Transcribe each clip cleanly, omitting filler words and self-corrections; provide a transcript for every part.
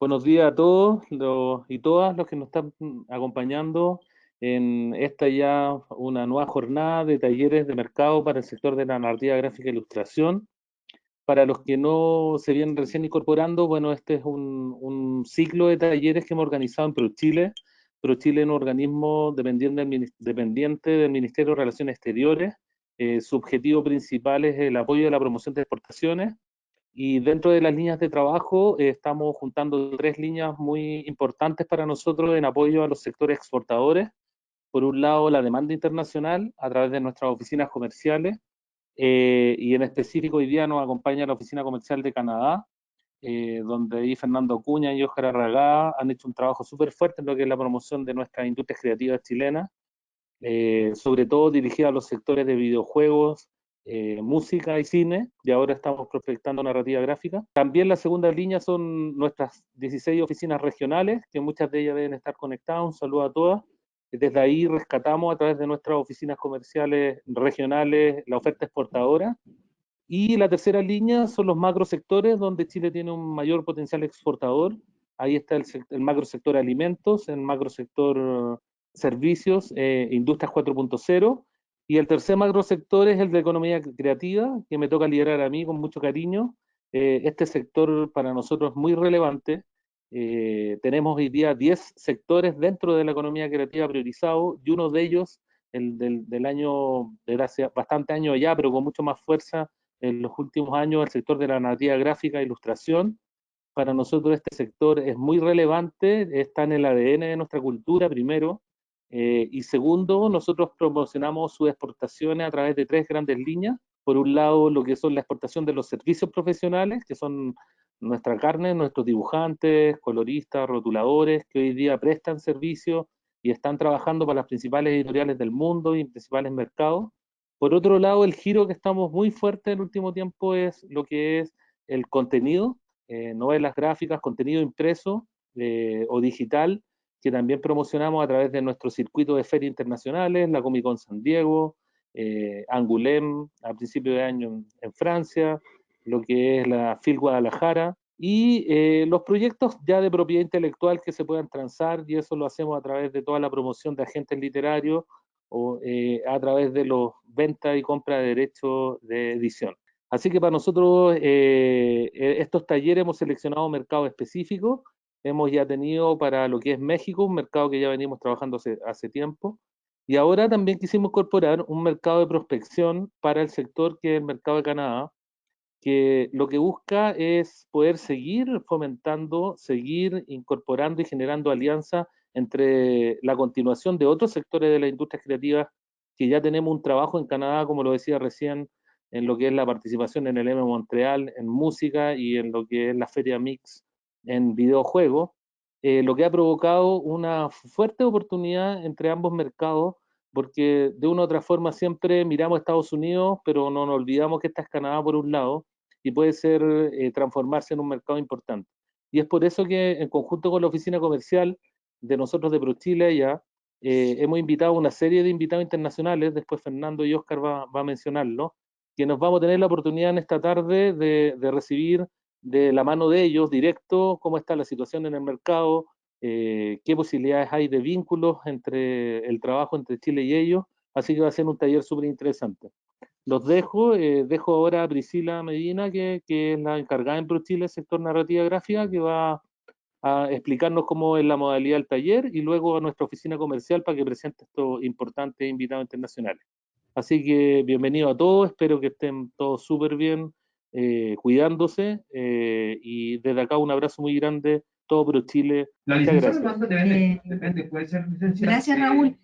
Buenos días a todos y todas los que nos están acompañando en esta ya una nueva jornada de talleres de mercado para el sector de la narrativa gráfica e ilustración. Para los que no se vienen recién incorporando, bueno, este es un ciclo de talleres que hemos organizado en ProChile. ProChile es un organismo dependiente del Ministerio de Relaciones Exteriores. Su objetivo principal es el apoyo de la promoción de exportaciones. Y dentro de las líneas de trabajo estamos juntando tres líneas muy importantes para nosotros en apoyo a los sectores exportadores. Por un lado, la demanda internacional a través de nuestras oficinas comerciales, y en específico hoy día nos acompaña la oficina comercial de Canadá, donde ahí Fernando Acuña y Óscar Arragá han hecho un trabajo súper fuerte en lo que es la promoción de nuestras industrias creativas chilenas, sobre todo dirigida a los sectores de videojuegos, música y cine, y ahora estamos prospectando narrativa gráfica. También la segunda línea son nuestras 16 oficinas regionales, que muchas de ellas deben estar conectadas. Un saludo a todas. Desde ahí rescatamos a través de nuestras oficinas comerciales regionales la oferta exportadora. Y la tercera línea son los macrosectores, donde Chile tiene un mayor potencial exportador. Ahí está el macrosector alimentos, el macrosector servicios, industrias 4.0. Y el tercer macrosector es el de economía creativa, que me toca liderar a mí con mucho cariño. Este sector para nosotros es muy relevante. Tenemos hoy día 10 sectores dentro de la economía creativa priorizados, y uno de ellos, el del año, desde hace bastante años ya, pero con mucho más fuerza, en los últimos años, el sector de la narrativa gráfica e ilustración. Para nosotros este sector es muy relevante, está en el ADN de nuestra cultura, primero, y segundo, nosotros promocionamos sus exportaciones a través de tres grandes líneas. Por un lado, lo que son la exportación de los servicios profesionales, que son nuestra carne, nuestros dibujantes, coloristas, rotuladores, que hoy día prestan servicios y están trabajando para las principales editoriales del mundo y principales mercados. Por otro lado, el giro que estamos muy fuerte en el último tiempo es lo que es el contenido, novelas gráficas, contenido impreso o digital, que también promocionamos a través de nuestro circuito de ferias internacionales, la Comic Con San Diego, Angoulême a principios de año en Francia, lo que es la FIL Guadalajara, y los proyectos ya de propiedad intelectual que se puedan transar, y eso lo hacemos a través de toda la promoción de agentes literarios o a través de los ventas y compra de derechos de edición. Así que para nosotros estos talleres hemos seleccionado mercados específicos. Hemos ya tenido para lo que es México, un mercado que ya venimos trabajando hace tiempo. Y ahora también quisimos incorporar un mercado de prospección para el sector que es el mercado de Canadá, que lo que busca es poder seguir fomentando, seguir incorporando y generando alianzas entre la continuación de otros sectores de las industrias creativas, que ya tenemos un trabajo en Canadá, como lo decía recién, en lo que es la participación en el M Montreal, en música, y en lo que es la Feria Mix en videojuegos, lo que ha provocado una fuerte oportunidad entre ambos mercados, porque de una u otra forma siempre miramos a Estados Unidos, pero no nos olvidamos que está Canadá por un lado, y puede ser transformarse en un mercado importante. Y es por eso que en conjunto con la oficina comercial de nosotros de ProChile ya, hemos invitado a una serie de invitados internacionales, después Fernando y Óscar va a mencionarlo, que nos vamos a tener la oportunidad en esta tarde de recibir de la mano de ellos directo cómo está la situación en el mercado, qué posibilidades hay de vínculos entre el trabajo entre Chile y ellos. Así que va a ser un taller súper interesante. Los dejo ahora a Priscila Medina, que es la encargada en ProChile, sector narrativa gráfica, que va a explicarnos cómo es la modalidad del taller, y luego a nuestra oficina comercial para que presente estos importantes invitados internacionales. Así que bienvenido a todos, espero que estén todos súper bien, cuidándose, y desde acá un abrazo muy grande, todo ProChile. Muchas gracias. Depende, puede ser licenciado. Gracias, Raúl.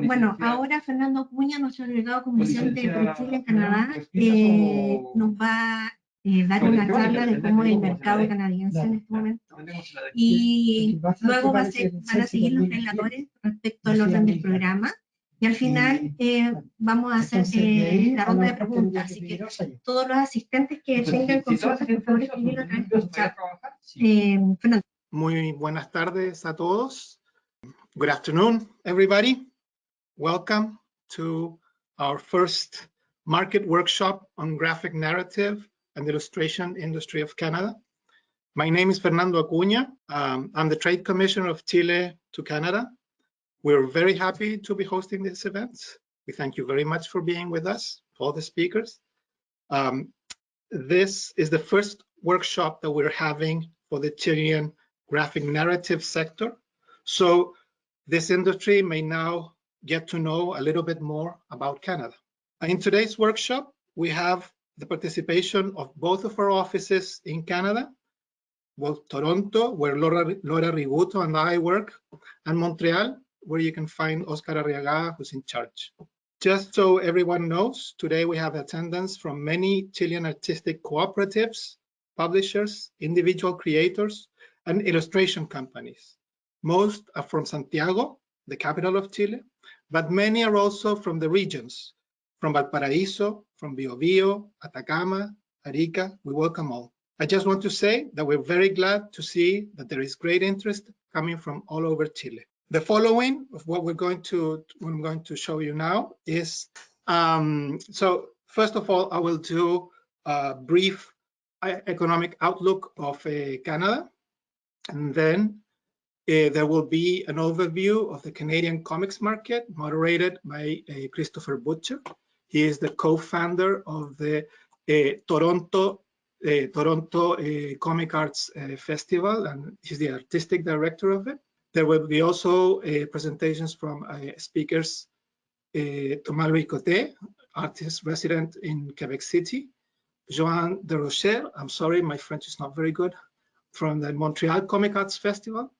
Bueno, ahora Fernando Acuña, nuestro delegado de Comisión de ProChile en Canadá, nos va a dar una charla de cómo es el mercado canadiense en este momento. Y luego van a seguir los relatores respecto al orden del programa. Y al final vamos a hacer la ronda de preguntas. Así que todos los asistentes que tengan consultas, por favor, escribirlo a través del chat. Fernando. Muy buenas tardes a todos. Good afternoon, everybody. Welcome to our first market workshop on graphic narrative and illustration industry of Canada. My name is Fernando Acuña. I'm the Trade Commissioner of Chile to Canada. We're very happy to be hosting this event. We thank you very much for being with us, all the speakers. This is the first workshop that we're having for the Chilean graphic narrative sector. So this industry may now get to know a little bit more about Canada. In today's workshop, we have the participation of both of our offices in Canada, both Toronto, where Laura Riguto and I work, and Montreal, where you can find Oscar Arriaga, who's in charge. Just so everyone knows, today we have attendance from many Chilean artistic cooperatives, publishers, individual creators, and illustration companies. Most are from Santiago, the capital of Chile, but many are also from the regions, from Valparaíso, from Biobío, Atacama, Arica. We welcome all. I just want to say that we're very glad to see that there is great interest coming from all over Chile. The following of what I'm going to show you now is, so first of all, I will do a brief economic outlook of Canada, and then there will be an overview of the Canadian comics market moderated by Christopher Butcher. He is the co-founder of the Toronto Comic Arts Festival, and he's the artistic director of it. There will be also presentations from speakers, Thomas Louis Coté, artist resident in Quebec City, Joan de Rocher, I'm sorry, my French is not very good, from the Montreal Comic Arts Festival,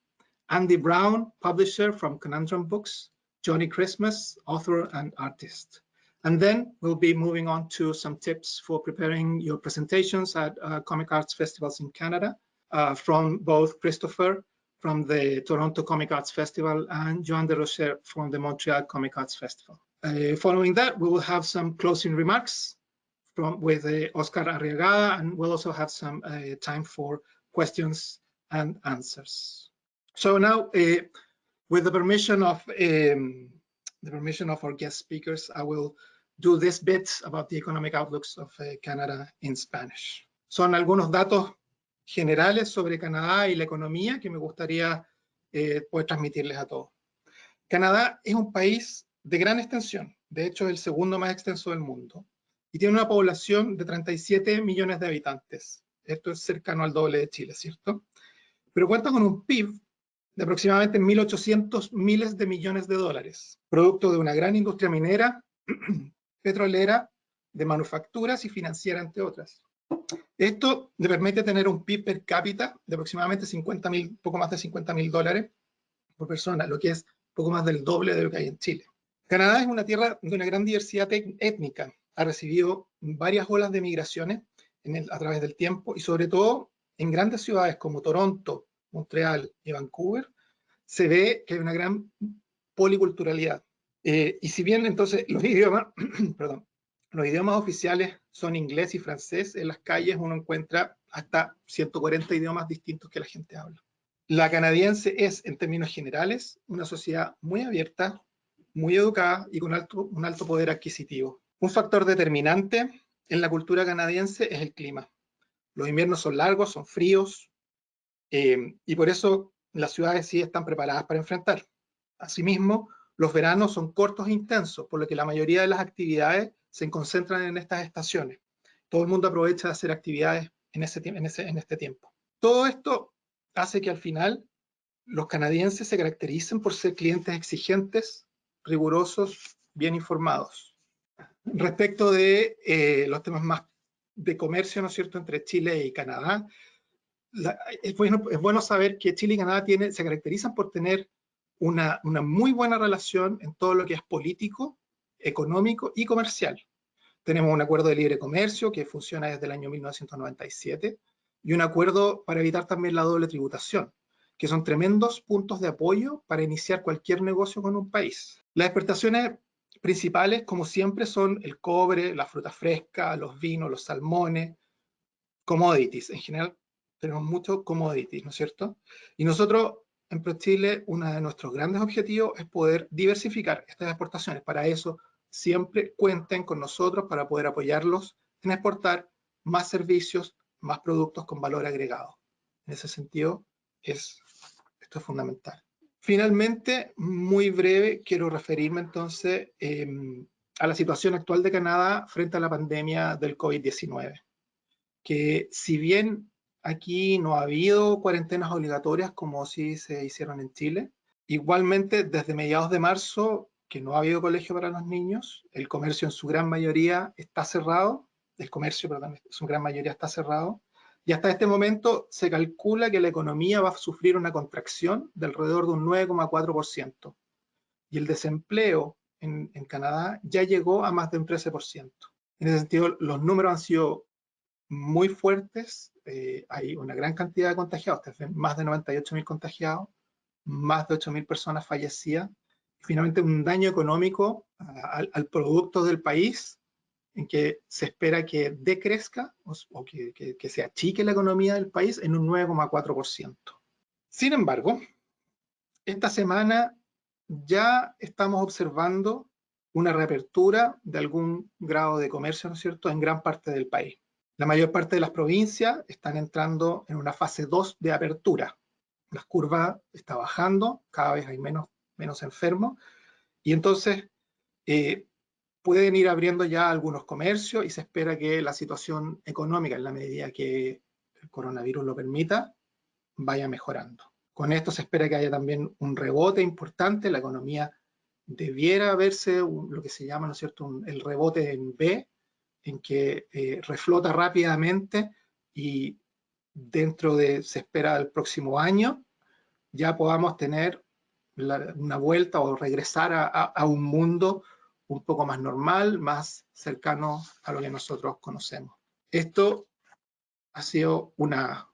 Andy Brown, publisher from Conundrum Books, Johnny Christmas, author and artist. And then we'll be moving on to some tips for preparing your presentations at Comic Arts Festivals in Canada from both Christopher from the Toronto Comic Arts Festival and Joan de Rocher from the Montreal Comic Arts Festival. Following that, we will have some closing remarks with Oscar Arriaga, and we'll also have some time for questions and answers. So now, with the permission of our guest speakers, I will do this bit about the economic outlooks of Canada in Spanish. Son algunos datos generales sobre Canadá y la economía que me gustaría poder transmitirles a todos. Canadá es un país de gran extensión, de hecho es el segundo más extenso del mundo, y tiene una población de 37 millones de habitantes. Esto es cercano al doble de Chile, ¿cierto? Pero cuenta con un PIB de aproximadamente 1.800 miles de millones de dólares, producto de una gran industria minera, petrolera, de manufacturas y financiera, entre otras. Esto le permite tener un PIB per cápita de aproximadamente poco más de 50.000 dólares por persona, lo que es poco más del doble de lo que hay en Chile. Canadá es una tierra de una gran diversidad étnica, ha recibido varias olas de migraciones a través del tiempo, y sobre todo en grandes ciudades como Toronto, Montreal y Vancouver, se ve que hay una gran policulturalidad. Y si bien entonces los idiomas, perdón, los idiomas oficiales son inglés y francés, en las calles uno encuentra hasta 140 idiomas distintos que la gente habla. La canadiense es, en términos generales, una sociedad muy abierta, muy educada y con un alto poder adquisitivo. Un factor determinante en la cultura canadiense es el clima. Los inviernos son largos, son fríos, y por eso las ciudades sí están preparadas para enfrentar. Asimismo, los veranos son cortos e intensos, por lo que la mayoría de las actividades se concentran en estas estaciones. Todo el mundo aprovecha de hacer actividades en este tiempo. Todo esto hace que al final los canadienses se caractericen por ser clientes exigentes, rigurosos, bien informados. Respecto de los temas más de comercio, ¿no es cierto?, entre Chile y Canadá, es bueno saber que Chile y Canadá se caracterizan por tener una muy buena relación en todo lo que es político, económico y comercial. Tenemos un acuerdo de libre comercio que funciona desde el año 1997 y un acuerdo para evitar también la doble tributación, que son tremendos puntos de apoyo para iniciar cualquier negocio con un país. Las exportaciones principales, como siempre, son el cobre, la fruta fresca, los vinos, los salmones, commodities. En general tenemos muchos commodities, ¿no es cierto? Y nosotros en ProChile, uno de nuestros grandes objetivos es poder diversificar estas exportaciones. Para eso siempre cuenten con nosotros para poder apoyarlos en exportar más servicios, más productos con valor agregado. En ese sentido, esto es fundamental. Finalmente, muy breve, quiero referirme entonces a la situación actual de Canadá frente a la pandemia del COVID-19, que si bien aquí no ha habido cuarentenas obligatorias como sí se hicieron en Chile, igualmente desde mediados de marzo, que no ha habido colegio para los niños, el comercio en su gran mayoría está cerrado, el comercio, perdón, en su gran mayoría está cerrado, y hasta este momento se calcula que la economía va a sufrir una contracción de alrededor de un 9,4%, y el desempleo en Canadá ya llegó a más de un 13%. En ese sentido, los números han sido muy fuertes, hay una gran cantidad de contagiados, más de 98.000 contagiados, más de 8.000 personas fallecidas, y finalmente un daño económico al producto del país, en que se espera que decrezca o que se achique la economía del país en un 9,4%. Sin embargo, esta semana ya estamos observando una reapertura de algún grado de comercio, ¿no es cierto?, en gran parte del país. La mayor parte de las provincias están entrando en una fase 2 de apertura. La curva está bajando, cada vez hay menos enfermos, y entonces pueden ir abriendo ya algunos comercios y se espera que la situación económica, en la medida que el coronavirus lo permita, vaya mejorando. Con esto se espera que haya también un rebote importante, la economía debiera verse lo que se llama, ¿no es cierto?, el rebote en V, en que reflota rápidamente y se espera el próximo año, ya podamos tener una vuelta o regresar a un mundo un poco más normal, más cercano a lo que nosotros conocemos. Esto ha sido una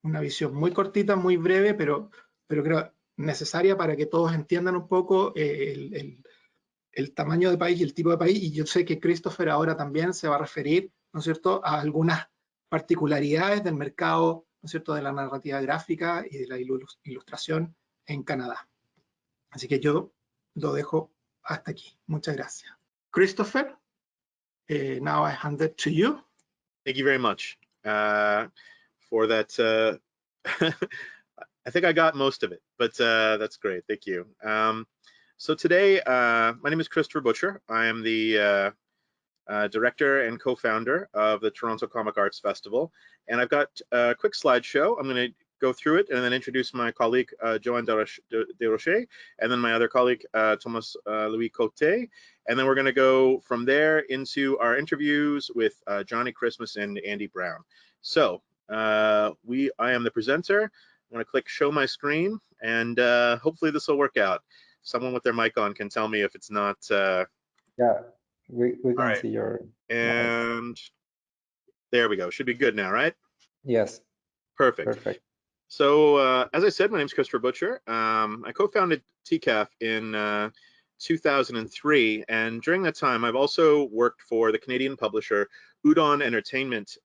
visión muy cortita, muy breve, pero creo necesaria para que todos entiendan un poco el tamaño de país y el tipo de país, y yo sé que Christopher ahora también se va a referir, ¿no es cierto?, a algunas particularidades del mercado, ¿no es cierto?, de la narrativa gráfica y de la ilustración en Canadá. Así que yo lo dejo hasta aquí. Muchas gracias. Christopher, now I hand it to you. Thank you very much for that. I think I got most of it, but that's great. Thank you. So today, my name is Christopher Butcher. I am the director and co-founder of the Toronto Comic Arts Festival, and I've got a quick slideshow. I'm going to go through it and then introduce my colleague Joanne Desrochers, and then my other colleague Thomas Louis Cote, and then we're going to go from there into our interviews with Johnny Christmas and Andy Brown. So I am the presenter. I'm going to click show my screen, and hopefully this will work out. Someone with their mic on can tell me if it's not. Yeah, we can see your. And there we go. Should be good now, right? Yes. Perfect. Perfect. So as I said, my name is Christopher Butcher. I co-founded TCAF in 2003, and during that time, I've also worked for the Canadian publisher Udon Entertainment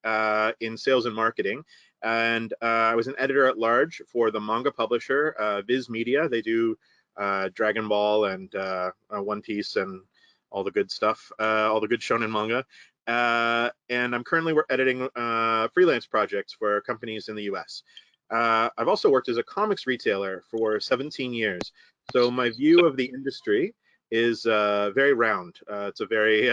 in sales and marketing. And I was an editor at large for the manga publisher Viz Media. They do Dragon Ball and One Piece and all the good stuff, all the good shonen manga. And I'm currently editing freelance projects for companies in the US. I've also worked as a comics retailer for 17 years. So my view of the industry is very round. It's a very,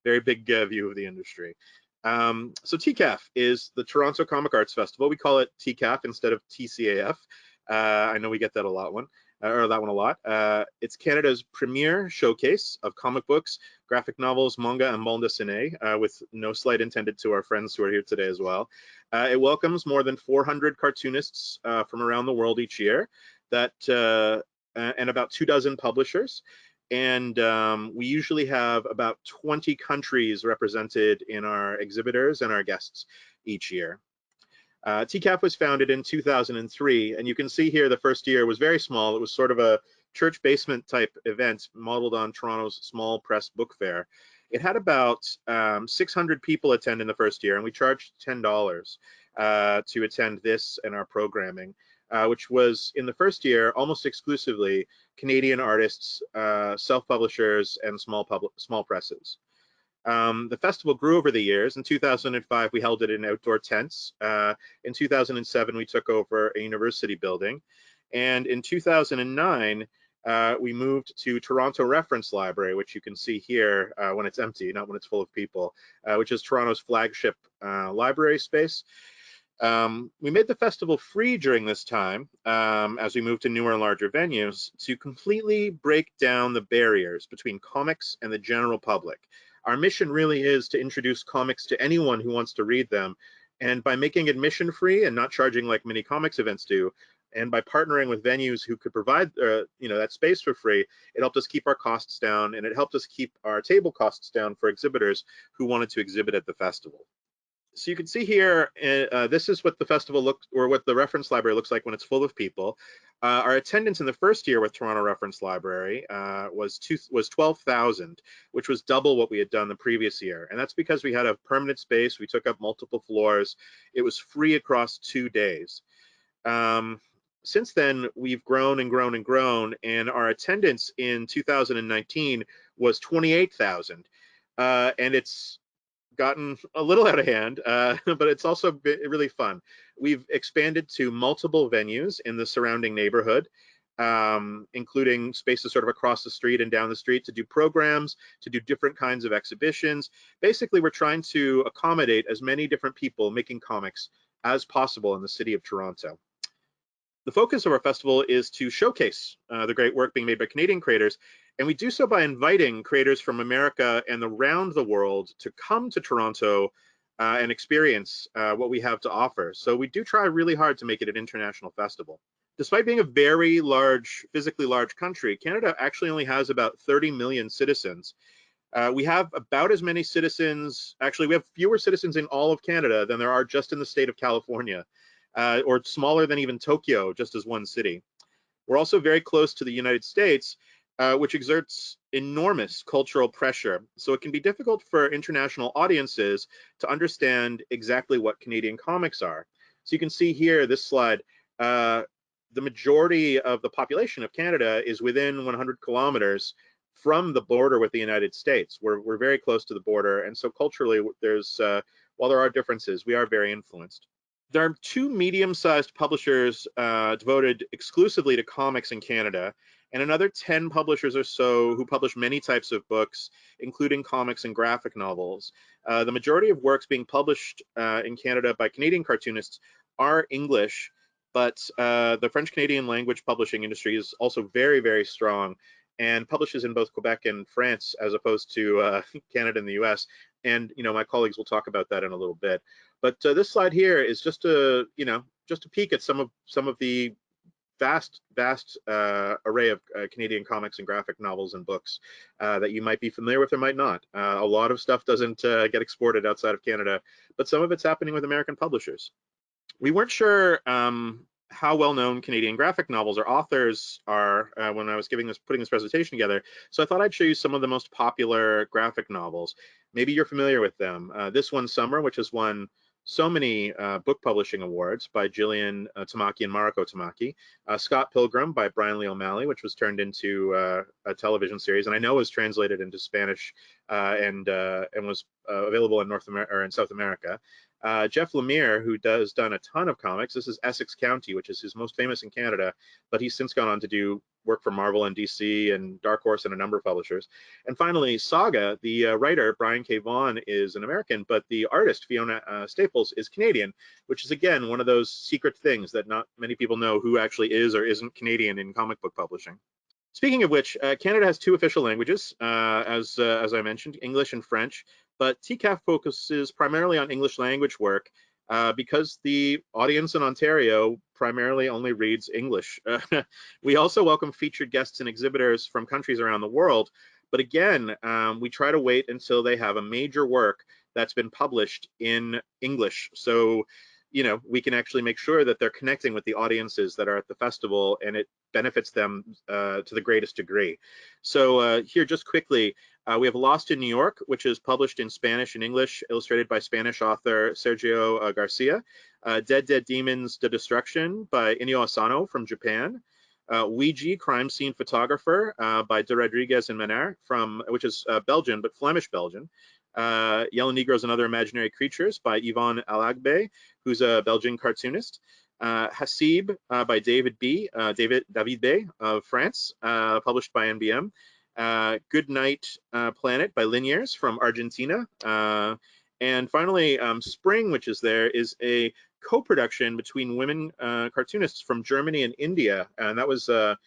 very big view of the industry. So TCAF is the Toronto Comic Arts Festival. We call it TCAF instead of TCAF. I know we get that a lot that one a lot. It's Canada's premier showcase of comic books, graphic novels, manga, and bande dessinée, with no slight intended to our friends who are here today as well. It welcomes more than 400 cartoonists from around the world each year, and about 24 publishers. And we usually have about 20 countries represented in our exhibitors and our guests each year. TCAF was founded in 2003, and you can see here the first year was very small. It was sort of a church basement type event modeled on Toronto's small press book fair. It had about 600 people attend in the first year, and we charged $10 to attend this and our programming, which was in the first year almost exclusively Canadian artists, self-publishers, and small presses. The festival grew over the years. In 2005, we held it in outdoor tents. In 2007, we took over a university building. And in 2009, we moved to Toronto Reference Library, which you can see here when it's empty, not when it's full of people, which is Toronto's flagship library space. We made the festival free during this time as we moved to newer and larger venues to completely break down the barriers between comics and the general public. Our mission really is to introduce comics to anyone who wants to read them. And by making admission free and not charging like many comics events do, and by partnering with venues who could provide that space for free, it helped us keep our costs down, and it helped us keep our table costs down for exhibitors who wanted to exhibit at the festival. So you can see here, this is what the festival looks, or what the reference library looks like when it's full of people. Our attendance in the first year with Toronto Reference Library was 12,000, which was double what we had done the previous year. And that's because we had a permanent space. We took up multiple floors. It was free across 2 days. Since then, we've grown and grown and grown, and our attendance in 2019 was 28,000. And it's gotten a little out of hand, but it's also been really fun. We've expanded to multiple venues in the surrounding neighborhood, including spaces sort of across the street and down the street to do programs, to do different kinds of exhibitions. Basically, we're trying to accommodate as many different people making comics as possible in the city of Toronto. The focus of our festival is to showcase the great work being made by Canadian creators, and we do so by inviting creators from America and around the world to come to Toronto and experience what we have to offer. So we do try really hard to make it an international festival. Despite being a very large, physically large country, Canada actually only has about 30 million citizens. We have about as many citizens, actually we have fewer citizens in all of Canada than there are just in the state of California. Or smaller than even Tokyo, just as one city. We're also very close to the United States, which exerts enormous cultural pressure. So it can be difficult for international audiences to understand exactly what Canadian comics are. So you can see here, this slide, the majority of the population of Canada is within 100 kilometers from the border with the United States. We're very close to the border, and so culturally, while there are differences, we are very influenced. There are 2 medium-sized publishers devoted exclusively to comics in Canada, and another 10 publishers or so who publish many types of books, including comics and graphic novels. The majority of works being published in Canada by Canadian cartoonists are English, but the French-Canadian language publishing industry is also very, very strong and publishes in both Quebec and France as opposed to Canada and the US. And my colleagues will talk about that in a little bit. But this slide here is just a peek at some of the vast array of Canadian comics and graphic novels and books that you might be familiar with or might not. A lot of stuff doesn't get exported outside of Canada, but some of it's happening with American publishers. We weren't sure how well-known Canadian graphic novels or authors are when I was putting this presentation together. So I thought I'd show you some of the most popular graphic novels. Maybe you're familiar with them. This one, Summer, which has won so many book publishing awards by Gillian Tamaki and Mariko Tamaki. Scott Pilgrim by Brian Lee O'Malley, which was turned into a television series, and I know was translated into Spanish and was available in North America or in South America. Jeff Lemire, who has done a ton of comics. This is Essex County, which is his most famous in Canada, but he's since gone on to do work for Marvel and DC and Dark Horse and a number of publishers. And finally, Saga, the writer, Brian K. Vaughan, is an American, but the artist, Fiona Staples, is Canadian, which is, again, one of those secret things that not many people know who actually is or isn't Canadian in comic book publishing. Speaking of which, Canada has 2 official languages, as I mentioned, English and French, but TCAF focuses primarily on English language work because the audience in Ontario primarily only reads English. We also welcome featured guests and exhibitors from countries around the world, but again, we try to wait until they have a major work that's been published in English. So, we can actually make sure that they're connecting with the audiences that are at the festival, and it benefits them to the greatest degree. So here, just quickly, we have Lost in New York, which is published in Spanish and English, illustrated by Spanish author Sergio Garcia. Dead Dead Demons, The Destruction by Inyo Asano from Japan. Ouija, Crime Scene Photographer by De Rodriguez and Menard, which is Belgian, but Flemish Belgian. Yellow Negroes and Other Imaginary Creatures by Yvonne Alagbe, who's a Belgian cartoonist. Hasib by David B. David B. of France, published by NBM. Good Night Planet by Liniers from Argentina. And finally, Spring, which is a co-production between women cartoonists from Germany and India. And that was a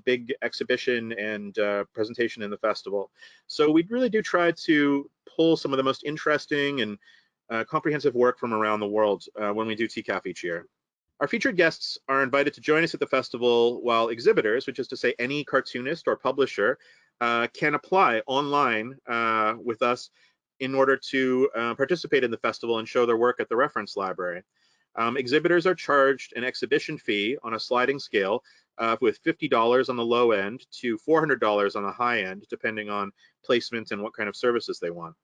big exhibition and presentation in the festival. So we really do try to pull some of the most interesting and comprehensive work from around the world when we do TCAF each year. Our featured guests are invited to join us at the festival, while exhibitors, which is to say any cartoonist or publisher, can apply online with us in order to participate in the festival and show their work at the reference library. Exhibitors are charged an exhibition fee on a sliding scale with $50 on the low end to $400 on the high end, depending on placement and what kind of services they want.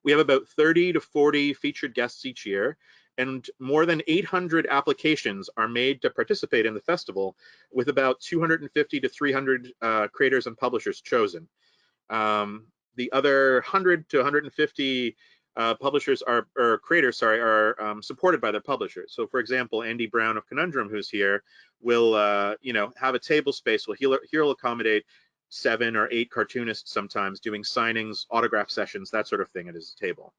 We have about 30 to 40 featured guests each year, and more than 800 applications are made to participate in the festival, with about 250 to 300 creators and publishers chosen. The other 100 to 150 publishers or creators, are supported by their publishers. So, for example, Andy Brown of Conundrum, who's here, will have a table space. He'll accommodate 7 or 8 cartoonists sometimes doing signings, autograph sessions, that sort of thing at his table.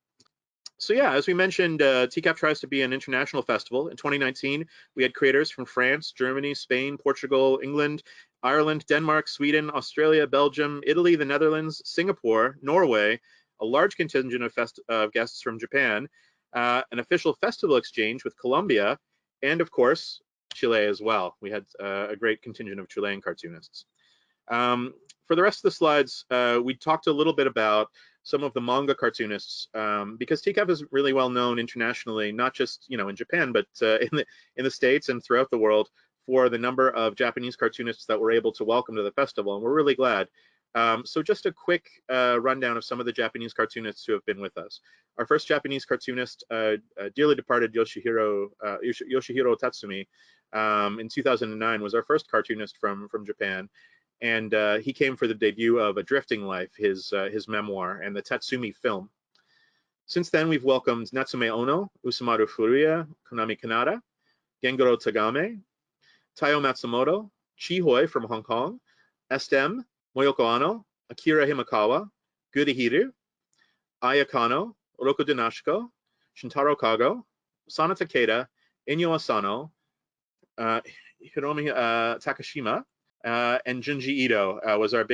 So yeah, as we mentioned, TCAF tries to be an international festival. In 2019, we had creators from France, Germany, Spain, Portugal, England, Ireland, Denmark, Sweden, Australia, Belgium, Italy, the Netherlands, Singapore, Norway, a large contingent of guests from Japan, an official festival exchange with Colombia, and of course, Chile as well. We had a great contingent of Chilean cartoonists. For the rest of the slides, we talked a little bit about some of the manga cartoonists, because TCAF is really well known internationally, not just in Japan, but in the States and throughout the world, for the number of Japanese cartoonists that we're able to welcome to the festival, and we're really glad. So just a quick rundown of some of the Japanese cartoonists who have been with us. Our first Japanese cartoonist, dearly departed Yoshihiro Tatsumi, in 2009, was our first cartoonist from Japan. And he came for the debut of A Drifting Life, his memoir, and the Tatsumi film. Since then, we've welcomed Natsume Ono, Usamaru Furuya, Konami Kanada, Gengoro Tagame, Taiyo Matsumoto, Chi Hoi from Hong Kong, SDM, Moyoko Ano, Akira Himakawa, Gurihiru, Aya Kano, Oroku Dinashiko, Shintaro Kago, Sana Takeda, Inyo Asano, Hiromi Takashima, and Junji Ito was our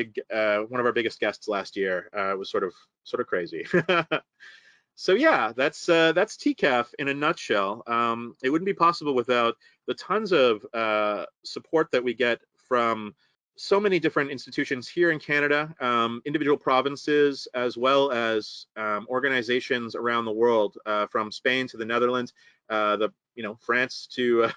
one of our biggest guests last year. It was sort of crazy. So yeah, that's TCAF in a nutshell. It wouldn't be possible without the tons of support that we get from so many different institutions here in Canada, individual provinces, as well as organizations around the world, from Spain to the Netherlands, France to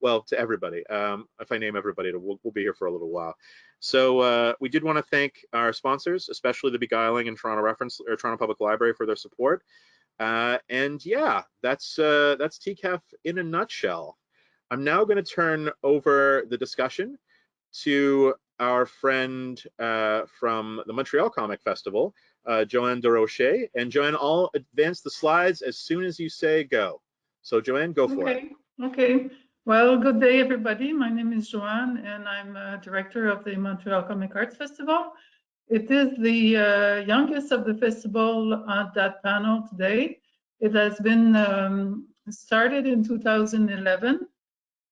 well, to everybody. If I name everybody, we'll be here for a little while. So we did want to thank our sponsors, especially the Beguiling and Toronto Public Library, for their support. And yeah, that's TCAF in a nutshell. I'm now going to turn over the discussion to our friend from the Montreal Comic Festival, Joanne Desrochers. And Joanne, I'll advance the slides as soon as you say go. So Joanne, go for it. Okay. Well, good day, everybody. My name is Joanne, and I'm director of the Montreal Comic Arts Festival. It is the youngest of the festival at that panel today. It has been started in 2011.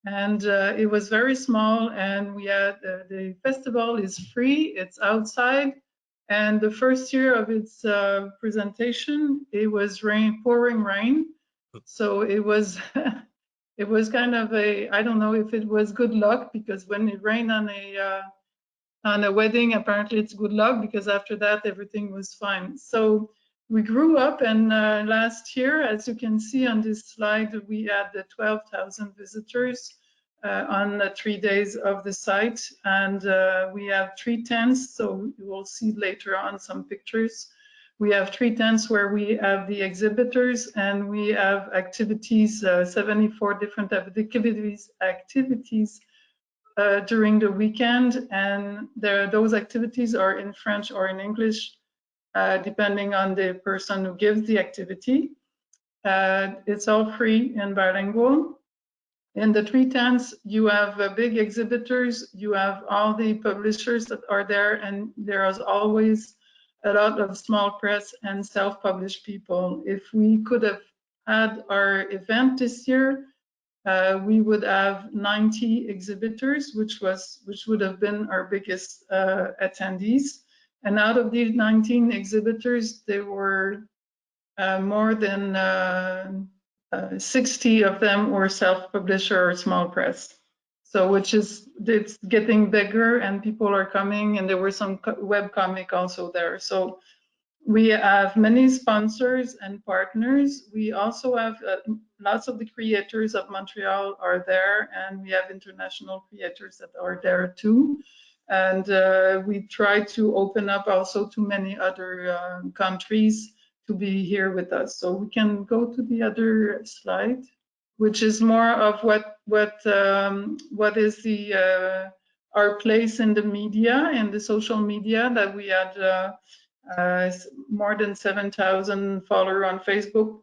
And it was very small, and we had the festival is free, it's outside, and the first year of its presentation, it was pouring rain, so it was it was kind of I don't know if it was good luck, because when it rained on a wedding, apparently it's good luck, because after that everything was fine. So we grew up, and last year, as you can see on this slide, we had 12,000 visitors on the 3 days of the site, and we have 3 tents, so you will see later on some pictures. We have 3 tents where we have the exhibitors, and we have activities, 74 different activities during the weekend, and those activities are in French or in English. depending on the person who gives the activity. It's all free and bilingual. In the 3 tents, you have big exhibitors, you have all the publishers that are there, and there is always a lot of small press and self-published people. If we could have had our event this year, we would have 90 exhibitors, which would have been our biggest attendees. And out of these 19 exhibitors, there were more than 60 of them were self-publisher or small press. So it's getting bigger and people are coming, and there were some web comic also there. So we have many sponsors and partners. We also have lots of the creators of Montreal are there, and we have international creators that are there too. And we try to open up also to many other countries to be here with us. So we can go to the other slide, which is more of what is the our place in the media and the social media, that we had more than 7,000 followers on Facebook.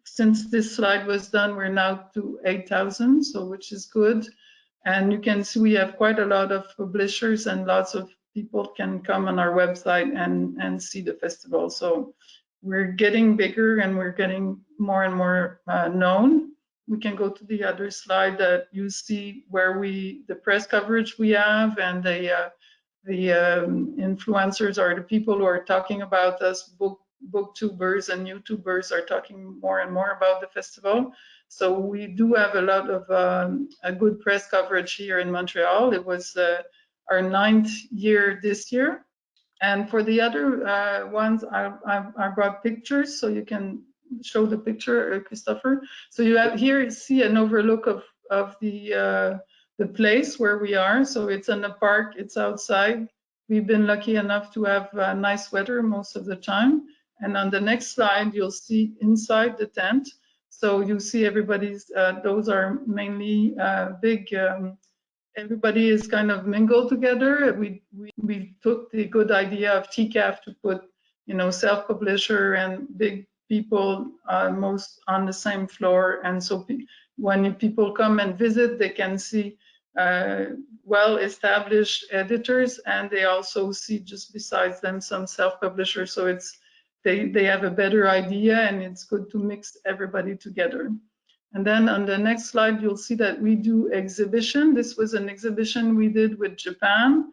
Since this slide was done, we're now to 8,000, so which is good. And you can see we have quite a lot of publishers, and lots of people can come on our website and see the festival. So we're getting bigger and we're getting more and more known. We can go to the other slide that you see where the press coverage we have, and the influencers are the people who are talking about us. Booktubers and YouTubers are talking more and more about the festival. So we do have a lot of a good press coverage here in Montreal. It was our 9th year this year. And for the other ones, I brought pictures, so you can show the picture, Christopher. So you have here, you see an overlook of the place where we are. So it's in a park, it's outside. We've been lucky enough to have nice weather most of the time. And on the next slide, you'll see inside the tent. So you see everybody's, those are mainly big, everybody is kind of mingled together. We took the good idea of TCAF to put, self-publisher and big people most on the same floor. And so when people come and visit, they can see well-established editors, and they also see just besides them some self-publishers. So they have a better idea, and it's good to mix everybody together. And then on the next slide, you'll see that we do exhibition. This was an exhibition we did with Japan.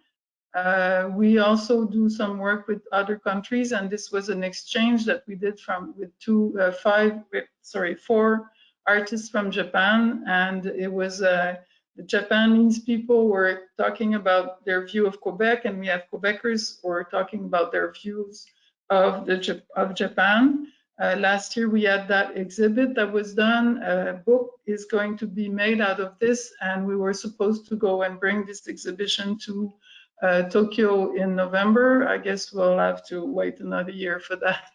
We also do some work with other countries, and this was an exchange that we did with 4 artists from Japan. And it was the Japanese people were talking about their view of Quebec, and we have Quebecers who are talking about their views of Japan. Last year we had that exhibit that was done. A book is going to be made out of this, and we were supposed to go and bring this exhibition to Tokyo in November. I guess we'll have to wait another year for that.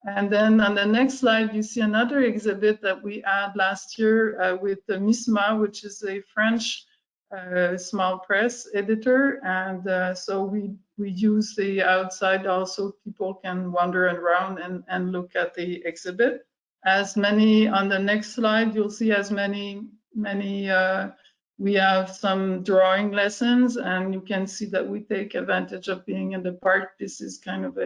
And then on the next slide, you see another exhibit that we had last year with the MISMA, which is a French small press editor. And so we use the outside also. People can wander around and look at the exhibit. As many on the next slide, you'll see as many we have some drawing lessons, and you can see that we take advantage of being in the park. This is kind of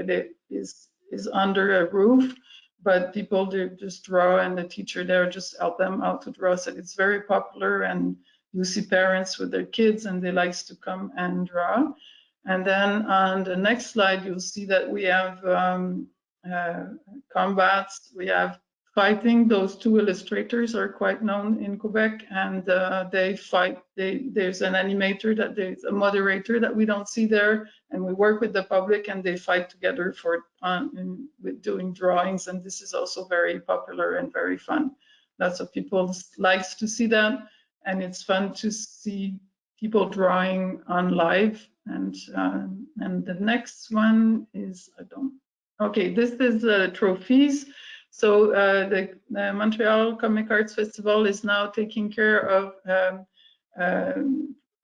is under a roof, but people do just draw, and the teacher there just help them out to draw. So it's very popular, and you see parents with their kids, and they like to come and draw. And then on the next slide, you'll see that we have combats, we have fighting. Those 2 illustrators are quite known in Quebec, and they fight. There's an animator, there's a moderator that we don't see there, and we work with the public, and they fight together with doing drawings. And this is also very popular and very fun. Lots of people likes to see that, and it's fun to see people drawing on live. And the next one is okay. This is trophies. So the Montreal Comic Arts Festival is now taking care of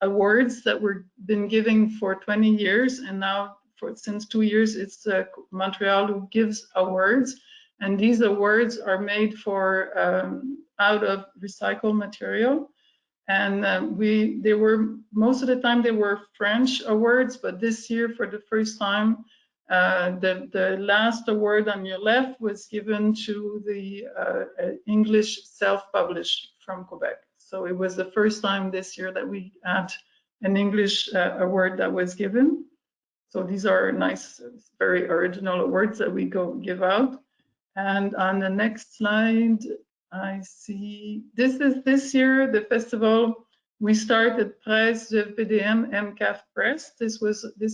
awards that we've been giving for 20 years. And now since 2 years, it's Montreal who gives awards, and these awards are made for out of recycled material. And they were, most of the time they were French awards, but this year for the first time, the last award on your left was given to the English self-published from Quebec. So it was the first time this year that we had an English award that was given. So these are nice, very original awards that we give out. And on the next slide, I see this year, the festival, we started Presse de PDM MCAF Press. This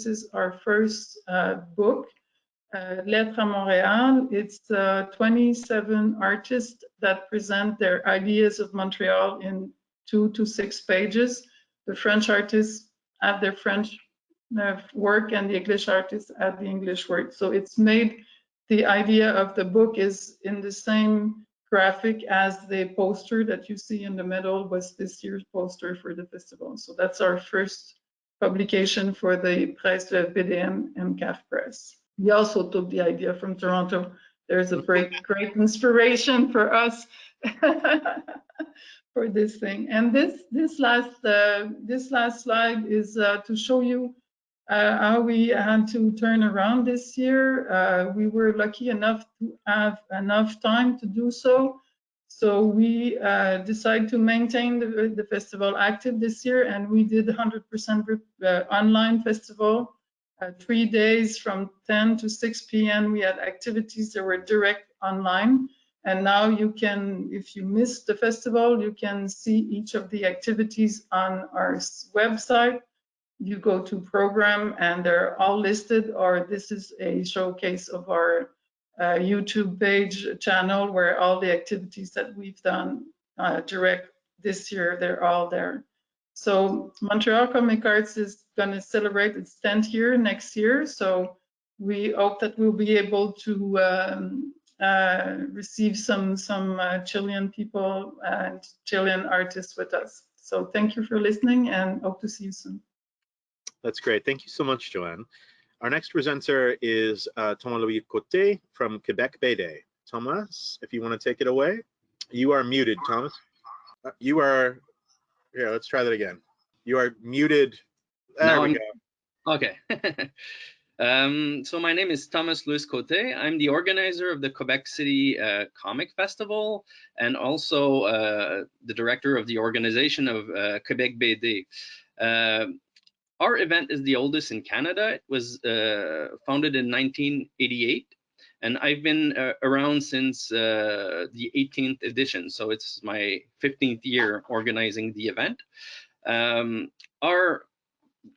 is our first book, Lettres à Montréal. It's 27 artists that present their ideas of Montreal in 2 to 6 pages. The French artists have their French work and the English artists have the English work. So it's made, the idea of the book is in the same graphic as the poster that you see in the middle was this year's poster for the festival. So that's our first publication for the Presse de PDM MCAF Press. We also took the idea from Toronto. There's a great inspiration for us for this thing. And this last slide is to show you how we had to turn around this year. We were lucky enough to have enough time to do so. So we decided to maintain the festival active this year, and we did 100% online festival. 3 days from 10 to 6 p.m. we had activities that were direct online. And now you can, if you missed the festival, you can see each of the activities on our website. You go to program and they're all listed, or this is a showcase of our YouTube page channel where all the activities that we've done direct this year, they're all there. So Montreal Comic Arts is going to celebrate its 10th year next year. So we hope that we'll be able to receive some Chilean people and Chilean artists with us. So thank you for listening and hope to see you soon. That's great. Thank you so much, Joanne. Our next presenter is Thomas-Louis Côté from Quebec BD. Thomas, if you want to take it away. You are muted, Thomas. You are, yeah, let's try that again. You are muted. There we go. Okay. So my name is Thomas-Louis Côté. I'm the organizer of the Quebec City Comic Festival and also the director of the organization of Quebec BD. Our event is the oldest in Canada. It was founded in 1988, and I've been around since the 18th edition. So it's my 15th year organizing the event.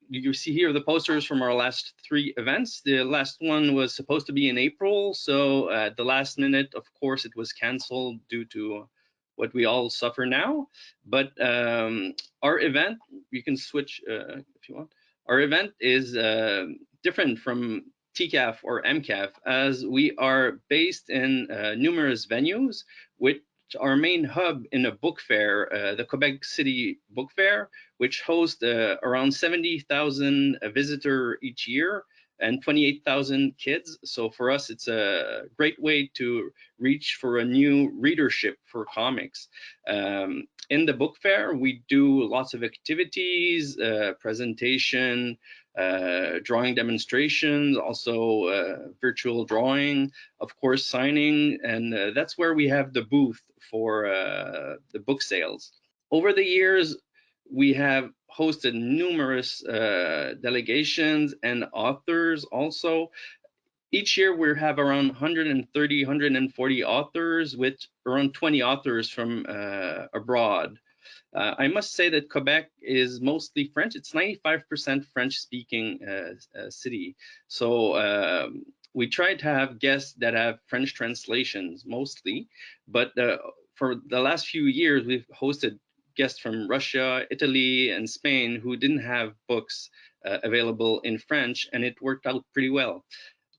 You see here the posters from our last 3 events. The last one was supposed to be in April, so at the last minute, of course, it was canceled due to what we all suffer now. But our event, you can switch if you want. Our event is different from TCAF or MCAF, as we are based in numerous venues, which our main hub in a book fair, the Quebec City Book Fair, which hosts around 70,000 visitors each year and 28,000 kids. So for us, it's a great way to reach for a new readership for comics. In the book fair, we do lots of activities, presentation, drawing demonstrations, also virtual drawing, of course, signing, and that's where we have the booth for the book sales. Over the years, we have hosted numerous delegations and authors also. Each year we have around 130, 140 authors with around 20 authors from abroad. I must say that Quebec is mostly French. It's 95% French-speaking city. So we try to have guests that have French translations mostly, but for the last few years, we've hosted guests from Russia, Italy, and Spain who didn't have books available in French, and it worked out pretty well.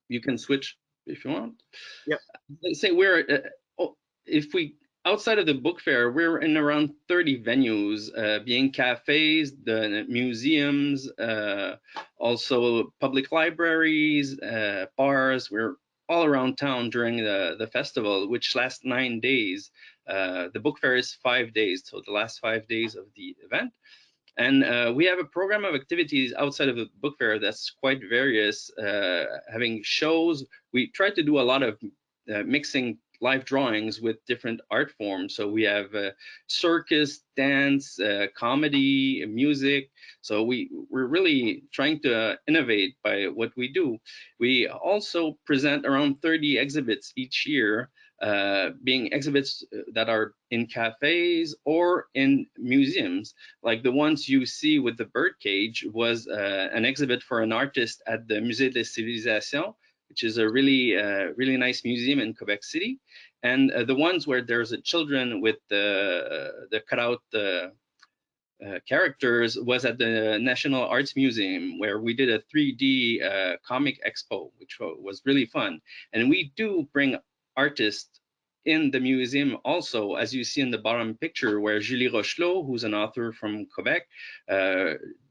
You can switch if you want. Yeah. Say we're if we outside of the book fair, we're in around 30 venues, being cafes, the museums, also public libraries, bars. We're all around town during the festival, which lasts 9 days. The book fair is 5 days, so the last 5 days of the event. And we have a program of activities outside of the book fair that's quite various, having shows. We try to do a lot of mixing live drawings with different art forms. So we have circus, dance, comedy, music. So we're really trying to innovate by what we do. We also present around 30 exhibits each year, being exhibits that are in cafes or in museums, like the ones you see with the birdcage was an exhibit for an artist at the Musée des Civilisations, which is a really nice museum in Quebec City. And the ones where there's a children with the cutout characters was at the National Arts Museum, where we did a 3D comic expo, which was really fun. And we do bring artists in the museum also, as you see in the bottom picture, where Julie Rochelot, who's an author from Quebec,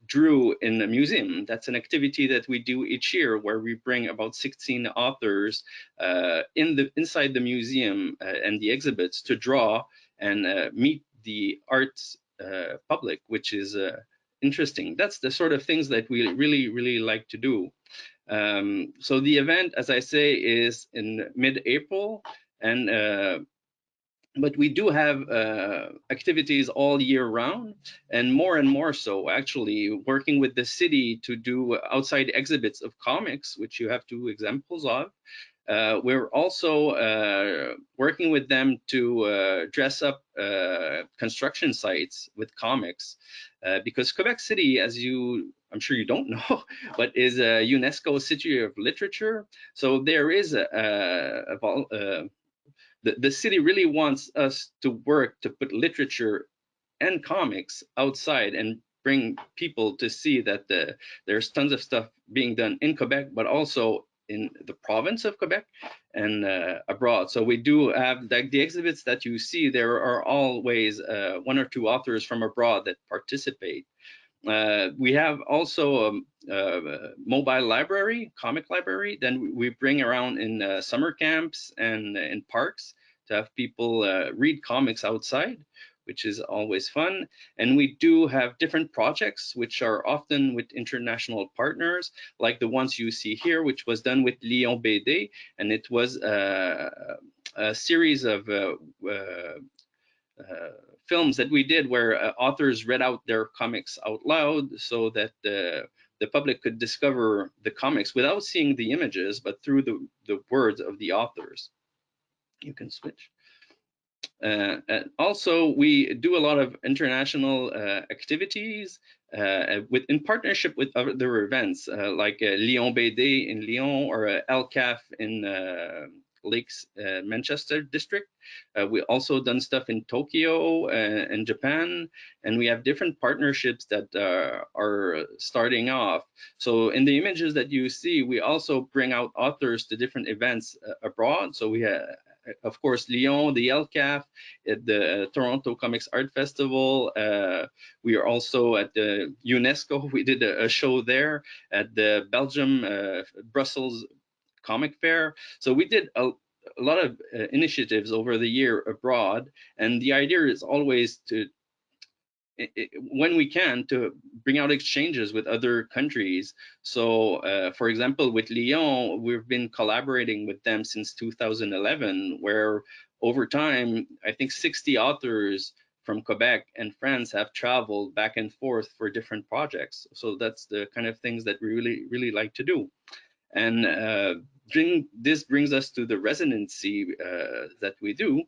drew in the museum. That's an activity that we do each year, where we bring about 16 authors inside the museum and the exhibits to draw and meet the arts public, which is interesting. That's the sort of things that we really like to do. So the event, as I say, is in mid-April, and but we do have activities all year round, and more so, actually, working with the city to do outside exhibits of comics, which you have 2 examples of. We're also working with them to dress up construction sites with comics, because Quebec City, as I'm sure you don't know, but is a UNESCO City of Literature. So there is the city really wants us to work to put literature and comics outside and bring people to see that there's tons of stuff being done in Quebec, but also in the province of Quebec and abroad. So we do have like the exhibits that you see. There are always 1 or 2 authors from abroad that participate. We have also a mobile library, comic library. Then we bring around in summer camps and in parks to have people read comics outside, which is always fun. And we do have different projects, which are often with international partners, like the ones you see here, which was done with Lyon BD. And it was a series of films that we did where authors read out their comics out loud, so that the public could discover the comics without seeing the images, but through the words of the authors. You can switch. And also, we do a lot of international activities in partnership with other events, like Lyon BD in Lyon, or LCAF in Lakes Manchester district. We also done stuff in Tokyo and Japan, and we have different partnerships that are starting off. So in the images that you see, we also bring out authors to different events abroad. So we have, of course, Lyon, the LCAF, at the Toronto Comics Art Festival. We are also at the UNESCO. We did a show there at the Belgium, Brussels Comic Fair. So we did a lot of initiatives over the year abroad, and the idea is always to, when we can, to bring out exchanges with other countries. So for example, with Lyon, we've been collaborating with them since 2011, where over time, I think 60 authors from Quebec and France have traveled back and forth for different projects. So that's the kind of things that we really like to do. And this brings us to the residency that we do.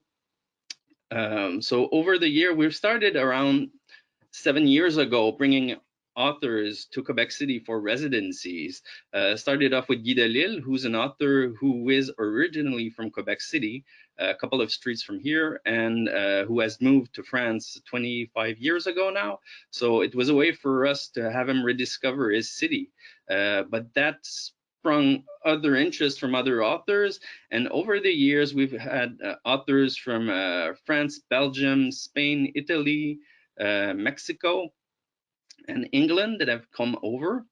So over the year, we've started around 7 years ago, bringing authors to Quebec City for residencies. Started off with Guy Delisle, who's an author who is originally from Quebec City, a couple of streets from here, and who has moved to France 25 years ago now. So it was a way for us to have him rediscover his city. But that's sprung other interests from other authors. And over the years, we've had authors from France, Belgium, Spain, Italy, Mexico, and England that have come over.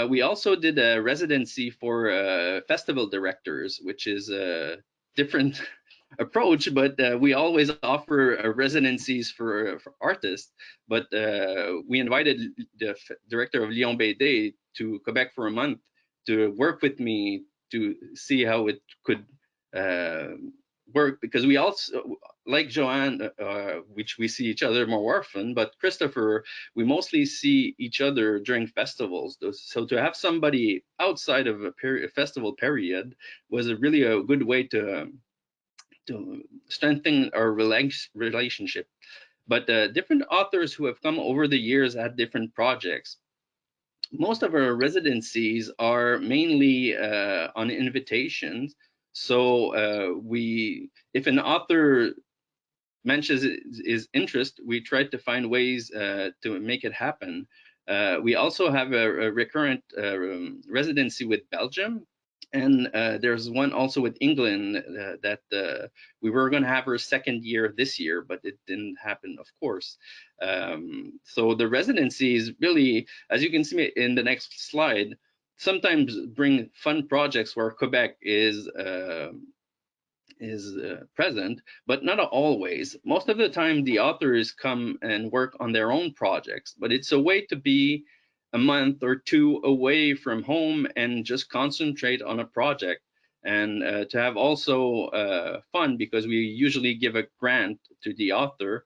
We also did a residency for festival directors, which is a different approach, but we always offer residencies for artists. But we invited the director of Lyon BD to Quebec for a month to work with me to see how it could work, because we also, like Joanne, which we see each other more often, but Christopher, we mostly see each other during festivals. So to have somebody outside of a festival period was really a good way to strengthen our relationship. But different authors who have come over the years had different projects. Most of our residencies are mainly on invitations. So if an author mentions his interest, we try to find ways to make it happen. We also have a recurrent residency with Belgium, and there's one also with England that we were going to have her second year this year, but it didn't happen, of course. So the residencies really, as you can see in the next slide, sometimes bring fun projects where Quebec is present, but not always. Most of the time, the authors come and work on their own projects, but it's a way to be a month or two away from home and just concentrate on a project, and to have also fun, because we usually give a grant to the author,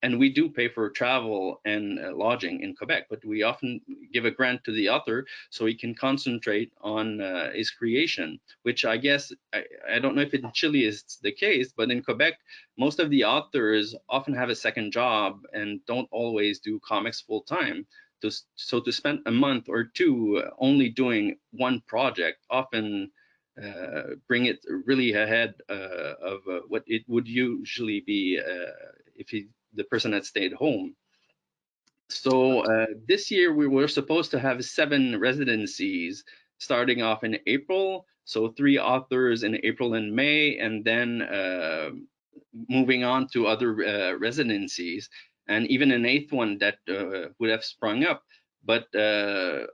and we do pay for travel and lodging in Quebec, but we often give a grant to the author so he can concentrate on his creation, which I guess, I don't know if in Chile is the case, but in Quebec, most of the authors often have a second job and don't always do comics full time. So to spend a month or two only doing one project often bring it really ahead of what it would usually be if the person had stayed home. So this year we were supposed to have 7 residencies starting off in April. So 3 authors in April and May, and then moving on to other residencies, and even an 8th one that would have sprung up. But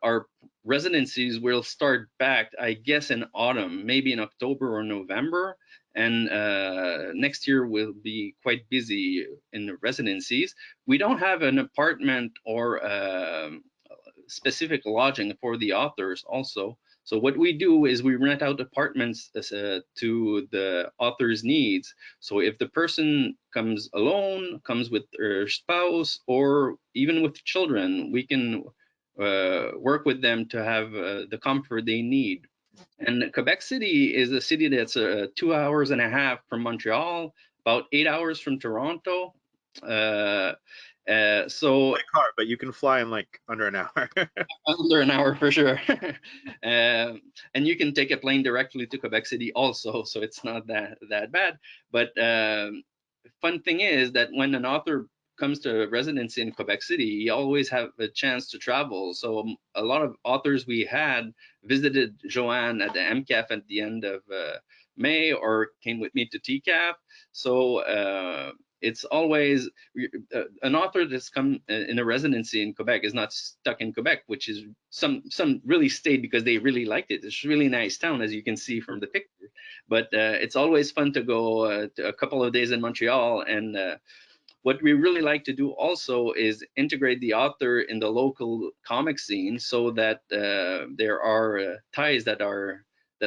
our residencies will start back, I guess, in autumn, maybe in October or November. And next year we'll be quite busy in the residencies. We don't have an apartment or specific lodging for the authors also. So what we do is we rent out apartments to the author's needs. So if the person comes alone, comes with their spouse, or even with children, we can work with them to have the comfort they need. And Quebec City is a city that's 2.5 hours from Montreal, about 8 hours from Toronto. So by car, but you can fly in like under an hour. Under an hour for sure. And you can take a plane directly to Quebec City also, so it's not that bad. But fun thing is that when an author comes to residency in Quebec City, you always have a chance to travel. So a lot of authors we had visited Joanne at the MCAF at the end of May, or came with me to TCAF. So it's always an author that's come in a residency in Quebec is not stuck in Quebec, which is some really stayed because they really liked it. It's a really nice town, as you can see from the picture. But it's always fun to go to a couple of days in Montreal. And what we really like to do also is integrate the author in the local comic scene, so that there are ties that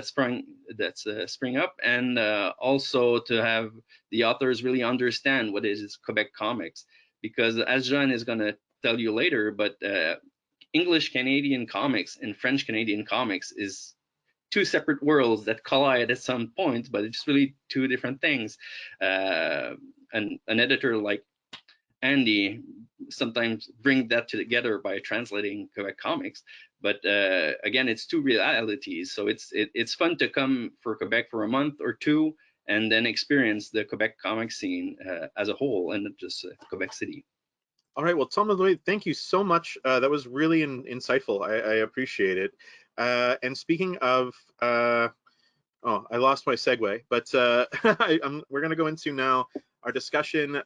spring up, and also to have the authors really understand what is Quebec comics, because as Jean is going to tell you later, but English Canadian comics and French Canadian comics is 2 separate worlds that collide at some point, but it's really 2 different things. An editor like Andy sometimes bring that together by translating Quebec comics, but again, it's 2 realities. So it's fun to come for Quebec for a month or 2 and then experience the Quebec comic scene as a whole, and not just Quebec City. All right, well, Tom, thank you so much. That was really insightful. I appreciate it. And speaking of, oh, I lost my segue, but we're going to go into now our discussion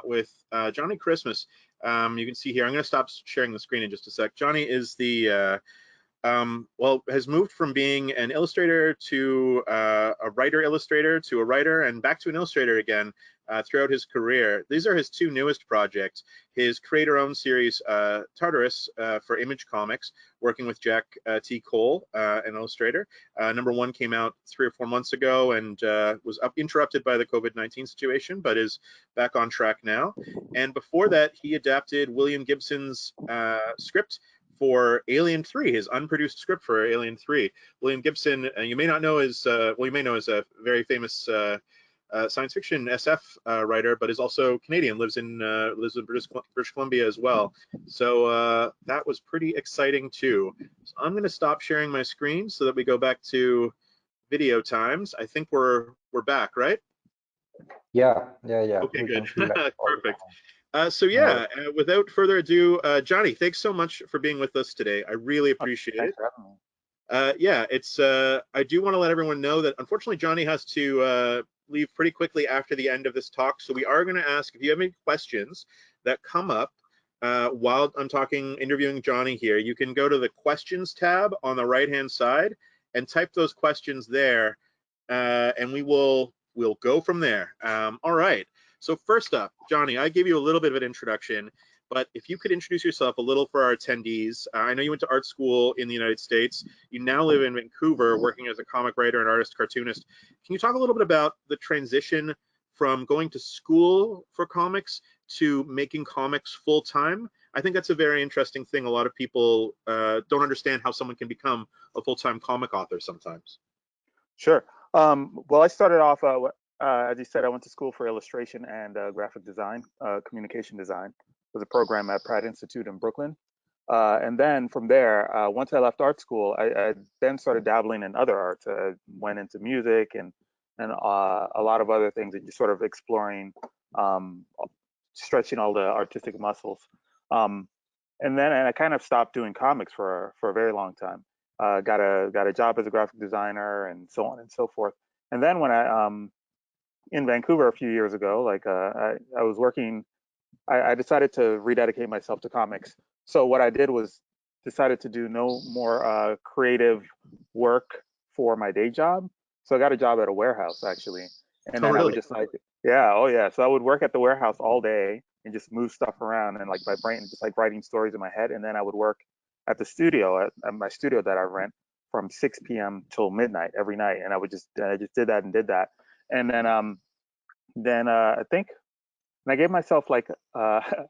with Johnny Christmas. You can see here, I'm going to stop sharing the screen in just a sec. Johnny is the well, has moved from being an illustrator to a writer illustrator to a writer and back to an illustrator again throughout his career. These are his two newest projects. His creator-owned series, Tartarus, for Image Comics, working with Jack T. Cole, an illustrator. #1 came out 3 or 4 months ago and was interrupted by the COVID-19 situation, but is back on track now. And before that, he adapted William Gibson's script for Alien 3, his unproduced script for Alien 3. William Gibson, you may not know as, well, you may know as a very famous science fiction SF writer, but is also Canadian, lives in British Columbia as well. So that was pretty exciting too. So I'm going to stop sharing my screen so that we go back to video times. I think we're back, right? Yeah. Okay, We good. can see that. Perfect. So yeah, without further ado, Johnny, thanks so much for being with us today. I really appreciate it. Thanks for having me. Yeah, it's. I do want to let everyone know that unfortunately Johnny has to leave pretty quickly after the end of this talk. So we are going to ask if you have any questions that come up while I'm interviewing Johnny here. You can go to the questions tab on the right-hand side and type those questions there, and we'll go from there. All right. So first up, Johnny, I gave you a little bit of an introduction, but if you could introduce yourself a little for our attendees. I know you went to art school in the United States. You now live in Vancouver working as a comic writer and artist cartoonist. Can you talk a little bit about the transition from going to school for comics to making comics full time? I think that's a very interesting thing. A lot of people don't understand how someone can become a full-time comic author sometimes. Sure. Well, I started off, as you said, I went to school for illustration and graphic design, communication design. It was a program at Pratt Institute in Brooklyn. And then from there, once I left art school, I then started dabbling in other arts. I went into music and a lot of other things, and just sort of exploring, stretching all the artistic muscles. And then I kind of stopped doing comics for a very long time. Got a job as a graphic designer and so on and so forth. And then when I in Vancouver a few years ago, like I was working, I decided to rededicate myself to comics. So what I did was decided to do no more creative work for my day job. So I got a job at a warehouse actually, and then I would just like, so I would work at the warehouse all day and just move stuff around, and like my brain just like writing stories in my head, and then I would work at the studio, at my studio that I rent, from 6 p.m. till midnight every night, and I just did that, and then I think, and I gave myself like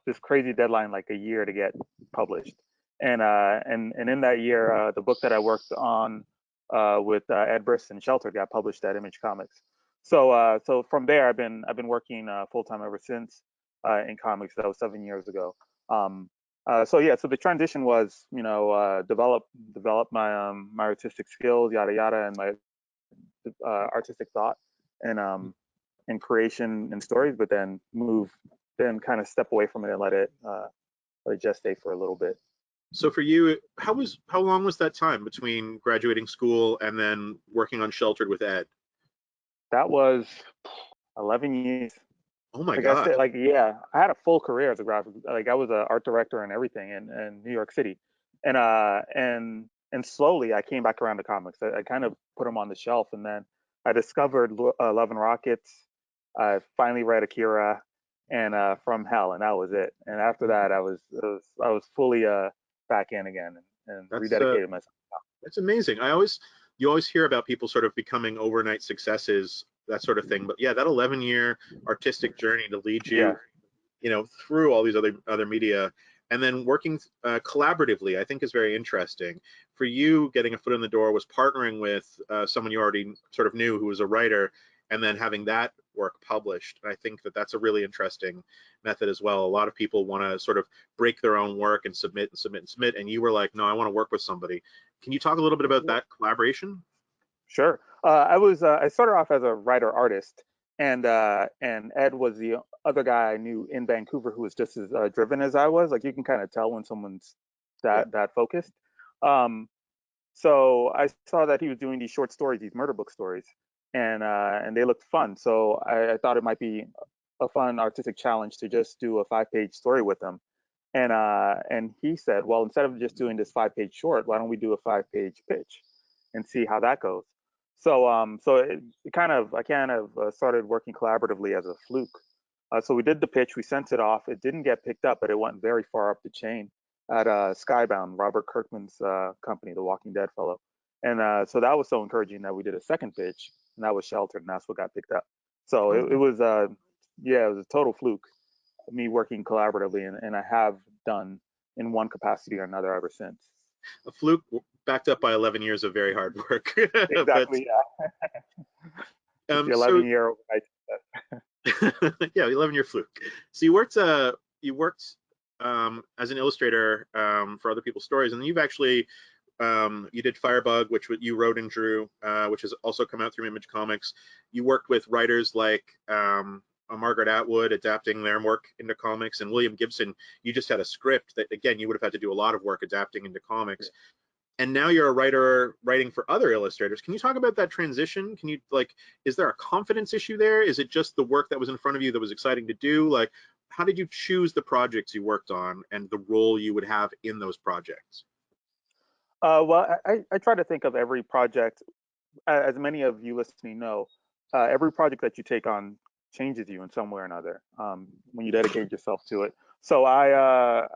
this crazy deadline, like a year to get published, and in that year, the book that I worked on with Ed Briss and Shelter got published at Image Comics. So from there, I've been working full time ever since in comics. That was 7 years ago. So the transition was, develop my my artistic skills, yada yada, and my artistic thought and creation and stories, but then kind of step away from it and let it gestate for a little bit. So for you, how long was that time between graduating school and then working on Sheltered with Ed? That was 11 years. Oh my God. I had a full career as a graphic, like I was an art director and everything in New York City. And slowly I came back around to comics. I kind of put them on the shelf, and then I discovered Love and Rockets. I finally read Akira and From Hell, and that was it. And after that, I was fully back in again and rededicated myself. That's amazing. You always hear about people sort of becoming overnight successes, that sort of thing. But yeah, that 11-year artistic journey to lead you, through all these other media, and then working collaboratively, I think is very interesting. For you, getting a foot in the door was partnering with someone you already sort of knew who was a writer, and then having that work published. And I think that that's a really interesting method as well. A lot of people want to sort of break their own work and submit, and you were like, no, I want to work with somebody. Can you talk a little bit about that collaboration? Sure. I started off as a writer artist, and Ed was the other guy I knew in Vancouver who was just as driven as I was. Like, you can kind of tell when someone's that focused. So I saw that he was doing these short stories, these murder book stories, and they looked fun. So I thought it might be a fun artistic challenge to just do a 5-page story with him. And he said, well, instead of just doing this 5-page short, why don't we do a 5-page pitch and see how that goes? So I kind of started working collaboratively as a fluke. So we did the pitch, we sent it off. It didn't get picked up, but it went very far up the chain at Skybound, Robert Kirkman's company, the Walking Dead fellow. And so that was so encouraging that we did a second pitch, and that was sheltered, and that's what got picked up. So it was it was a total fluke, me working collaboratively, and I have done in one capacity or another ever since. A fluke backed up by 11 years of very hard work. Exactly. But, the 11-year overnight. Yeah, 11-year fluke. So you worked as an illustrator for other people's stories, and then you've actually you did Firebug, which you wrote and drew, which has also come out through Image Comics. You worked with writers like Margaret Atwood, adapting their work into comics, and William Gibson. You just had a script that, again, you would have had to do a lot of work adapting into comics. Yeah. And now you're a writer writing for other illustrators. Can you talk about that transition? Can you, like, is there a confidence issue there? Is it just the work that was in front of you that was exciting to do? Like, how did you choose the projects you worked on and the role you would have in those projects? Well, I try to think of every project, as many of you listening know, every project that you take on changes you in some way or another when you dedicate yourself to it. So I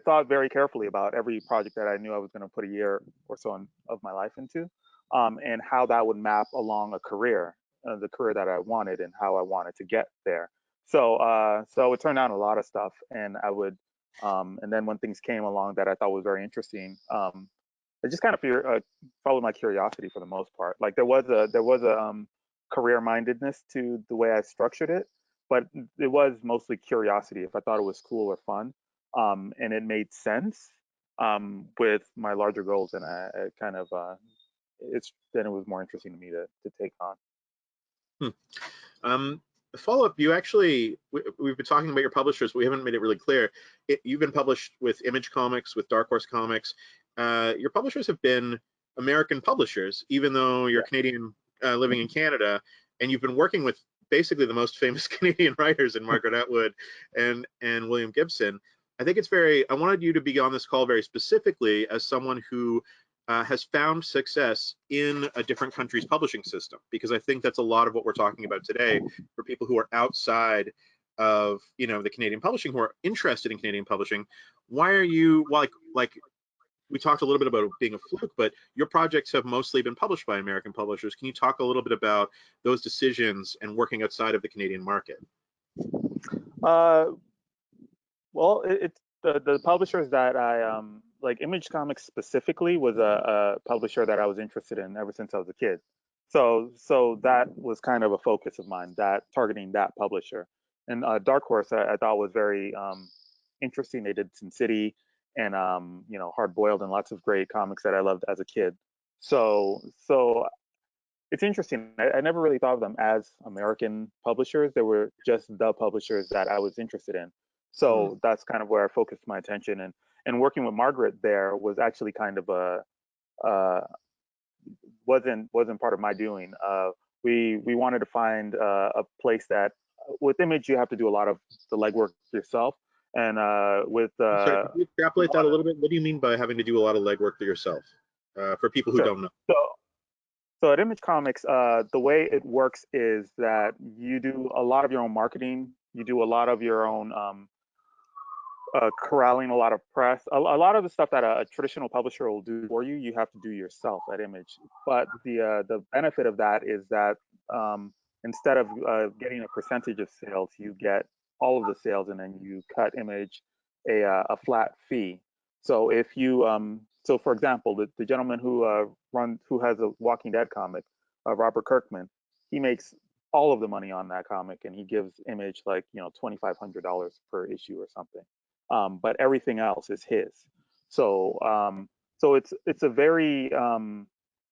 thought very carefully about every project that I knew I was going to put a year or so of my life into, and how that would map along a career, the career that I wanted and how I wanted to get there. So so it turned out a lot of stuff, and I would, and then when things came along that I thought was very interesting, I just kind of followed my curiosity for the most part. Like there was a career-mindedness to the way I structured it, but it was mostly curiosity. If I thought it was cool or fun, and it made sense with my larger goals, and I kind of then it was more interesting to me to take on. Follow up, you actually, we've been talking about your publishers, but we haven't made it really clear. You've been published with Image Comics, with Dark Horse Comics. Your publishers have been American publishers, even though you're Canadian, living in Canada, and you've been working with basically the most famous Canadian writers in Margaret Atwood and William Gibson. I think it's I wanted you to be on this call very specifically as someone who has found success in a different country's publishing system, because I think that's a lot of what we're talking about today for people who are outside of, the Canadian publishing, who are interested in Canadian publishing. Why are you, like we talked a little bit about being a fluke, but your projects have mostly been published by American publishers. Can you talk a little bit about those decisions and working outside of the Canadian market? Well, it's the publishers that I like. Image Comics specifically was a publisher that I was interested in ever since I was a kid. So that was kind of a focus of mine, that targeting that publisher. And Dark Horse I thought was very interesting. They did Sin City and Hard Boiled and lots of great comics that I loved as a kid. So it's interesting. I never really thought of them as American publishers. They were just the publishers that I was interested in. So that's kind of where I focused my attention. And working with Margaret there was actually kind of wasn't part of my doing. We wanted to find a place that, with Image, you have to do a lot of the legwork yourself. And with sorry, can you extrapolate that a little bit? What do you mean by having to do a lot of legwork for yourself, for people who don't know? So at Image Comics, the way it works is that you do a lot of your own marketing. You do a lot of your own corralling, a lot of press. A lot of the stuff that a traditional publisher will do for you, you have to do yourself at Image. But the benefit of that is that instead of getting a percentage of sales, you get all of the sales, and then you cut Image a flat fee. So if you so for example, the gentleman who has a Walking Dead comic, Robert Kirkman, he makes all of the money on that comic, and he gives Image like $2,500 per issue or something. But everything else is his. So it's a very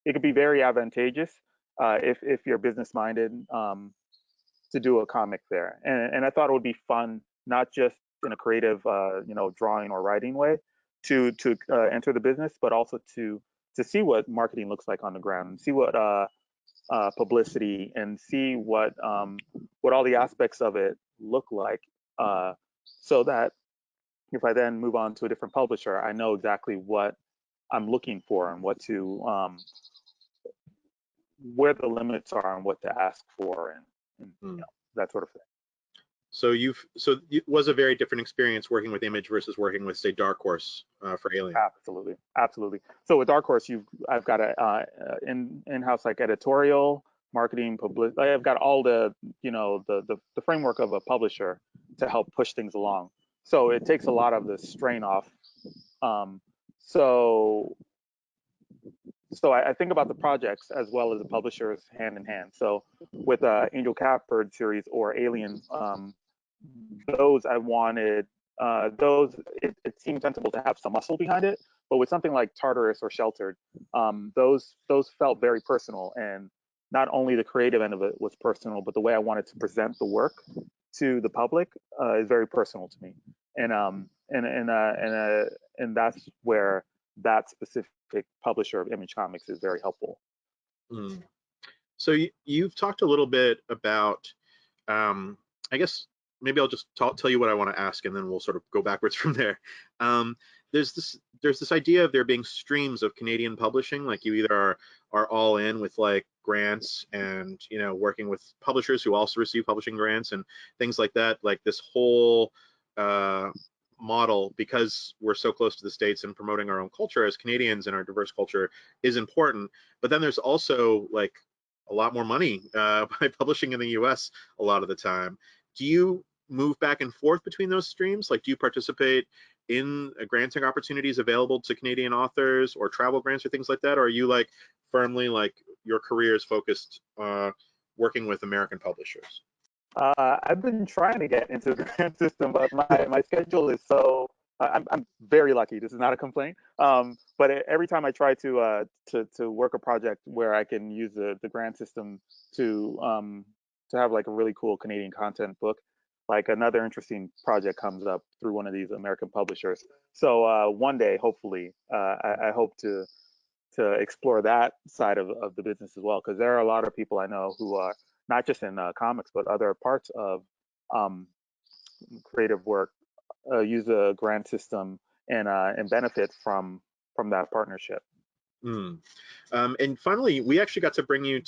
it could be very advantageous if you're business minded to do a comic there. And I thought it would be fun, not just in a creative drawing or writing way to enter the business, but also to see what marketing looks like on the ground, and see what publicity, and see what all the aspects of it look like, so that if I then move on to a different publisher, I know exactly what I'm looking for and what to where the limits are and what to ask for, and you know, that sort of thing. So it was a very different experience working with Image versus working with, say, Dark Horse for Alien. Absolutely, absolutely. So with Dark Horse, I've got a in-house like editorial, marketing, public. I've got all the, you know, the framework of a publisher to help push things along. So it takes a lot of the strain off. So I think about the projects as well as the publishers hand in hand. So with Angel Catbird series or Alien, those I wanted, it seemed sensible to have some muscle behind it. But with something like Tartarus or Sheltered, those felt very personal, and not only the creative end of it was personal, but the way I wanted to present the work to the public is very personal to me. And that's where that specific publisher of Image Comics is very helpful. So you've talked a little bit about, I guess maybe I'll just tell you what I want to ask, and then we'll sort of go backwards from there. There's this idea of there being streams of Canadian publishing, like you either are all in with like grants and, you know, working with publishers who also receive publishing grants and things like that. Like this whole model, because we're so close to the States and promoting our own culture as Canadians and our diverse culture is important. But then there's also like a lot more money by publishing in the US a lot of the time. Do you move back and forth between those streams? Like, do you participate in granting opportunities available to Canadian authors or travel grants or things like that? Or are you like firmly like your career is focused working with American publishers? I've been trying to get into the grant system, but my schedule is so, I'm very lucky. This is not a complaint. But every time I try to work a project where I can use the grant system to have like a really cool Canadian content book, like another interesting project comes up through one of these American publishers. So one day, hopefully, I hope to explore that side of the business as well, because there are a lot of people I know who are not just in comics, but other parts of creative work use a grant system and benefit from that partnership. And finally, we actually got to bring you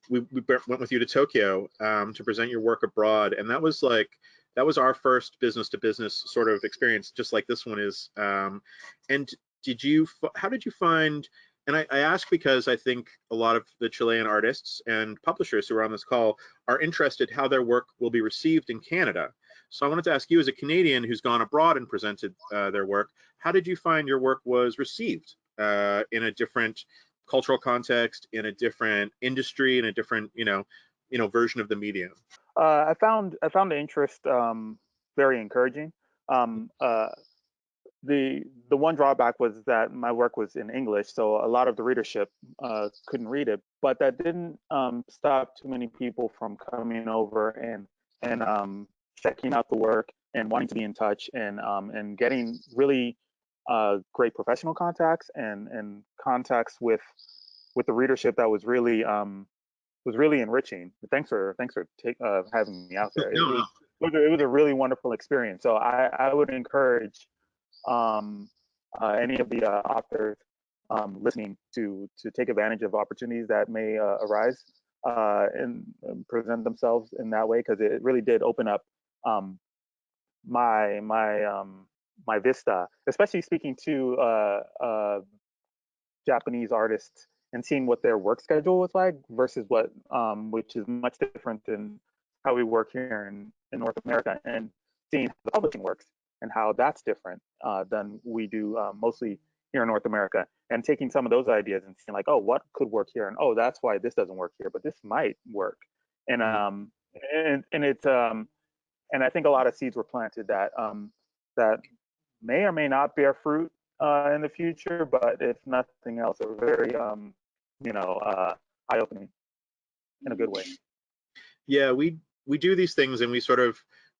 we went with you to Tokyo to present your work abroad, and that was our first business to business sort of experience, just like this one is. And how did you find? And I ask because I think a lot of the Chilean artists and publishers who are on this call are interested how their work will be received in Canada. So I wanted to ask you, as a Canadian who's gone abroad and presented their work, how did you find your work was received in a different cultural context, in a different industry, in a different version of the medium? I found the interest very encouraging. The one drawback was that my work was in English, so a lot of the readership couldn't read it. But that didn't stop too many people from coming over and checking out the work and wanting to be in touch and getting really great professional contacts and contacts with the readership that was really enriching. Thanks for having me out there. It was a really wonderful experience. So I would encourage any of the authors listening to take advantage of opportunities that may arise and present themselves in that way, because it really did open up my vista, especially speaking to Japanese artists and seeing what their work schedule was like versus what which is much different than how we work here in North America, and seeing how the publishing works and how that's different than we do mostly here in North America, and taking some of those ideas and seeing like, oh, what could work here, and oh, that's why this doesn't work here, but this might work. And it's and I think a lot of seeds were planted that that may or may not bear fruit in the future, but if nothing else, are very eye-opening in a good way. Yeah, we do these things and we sort of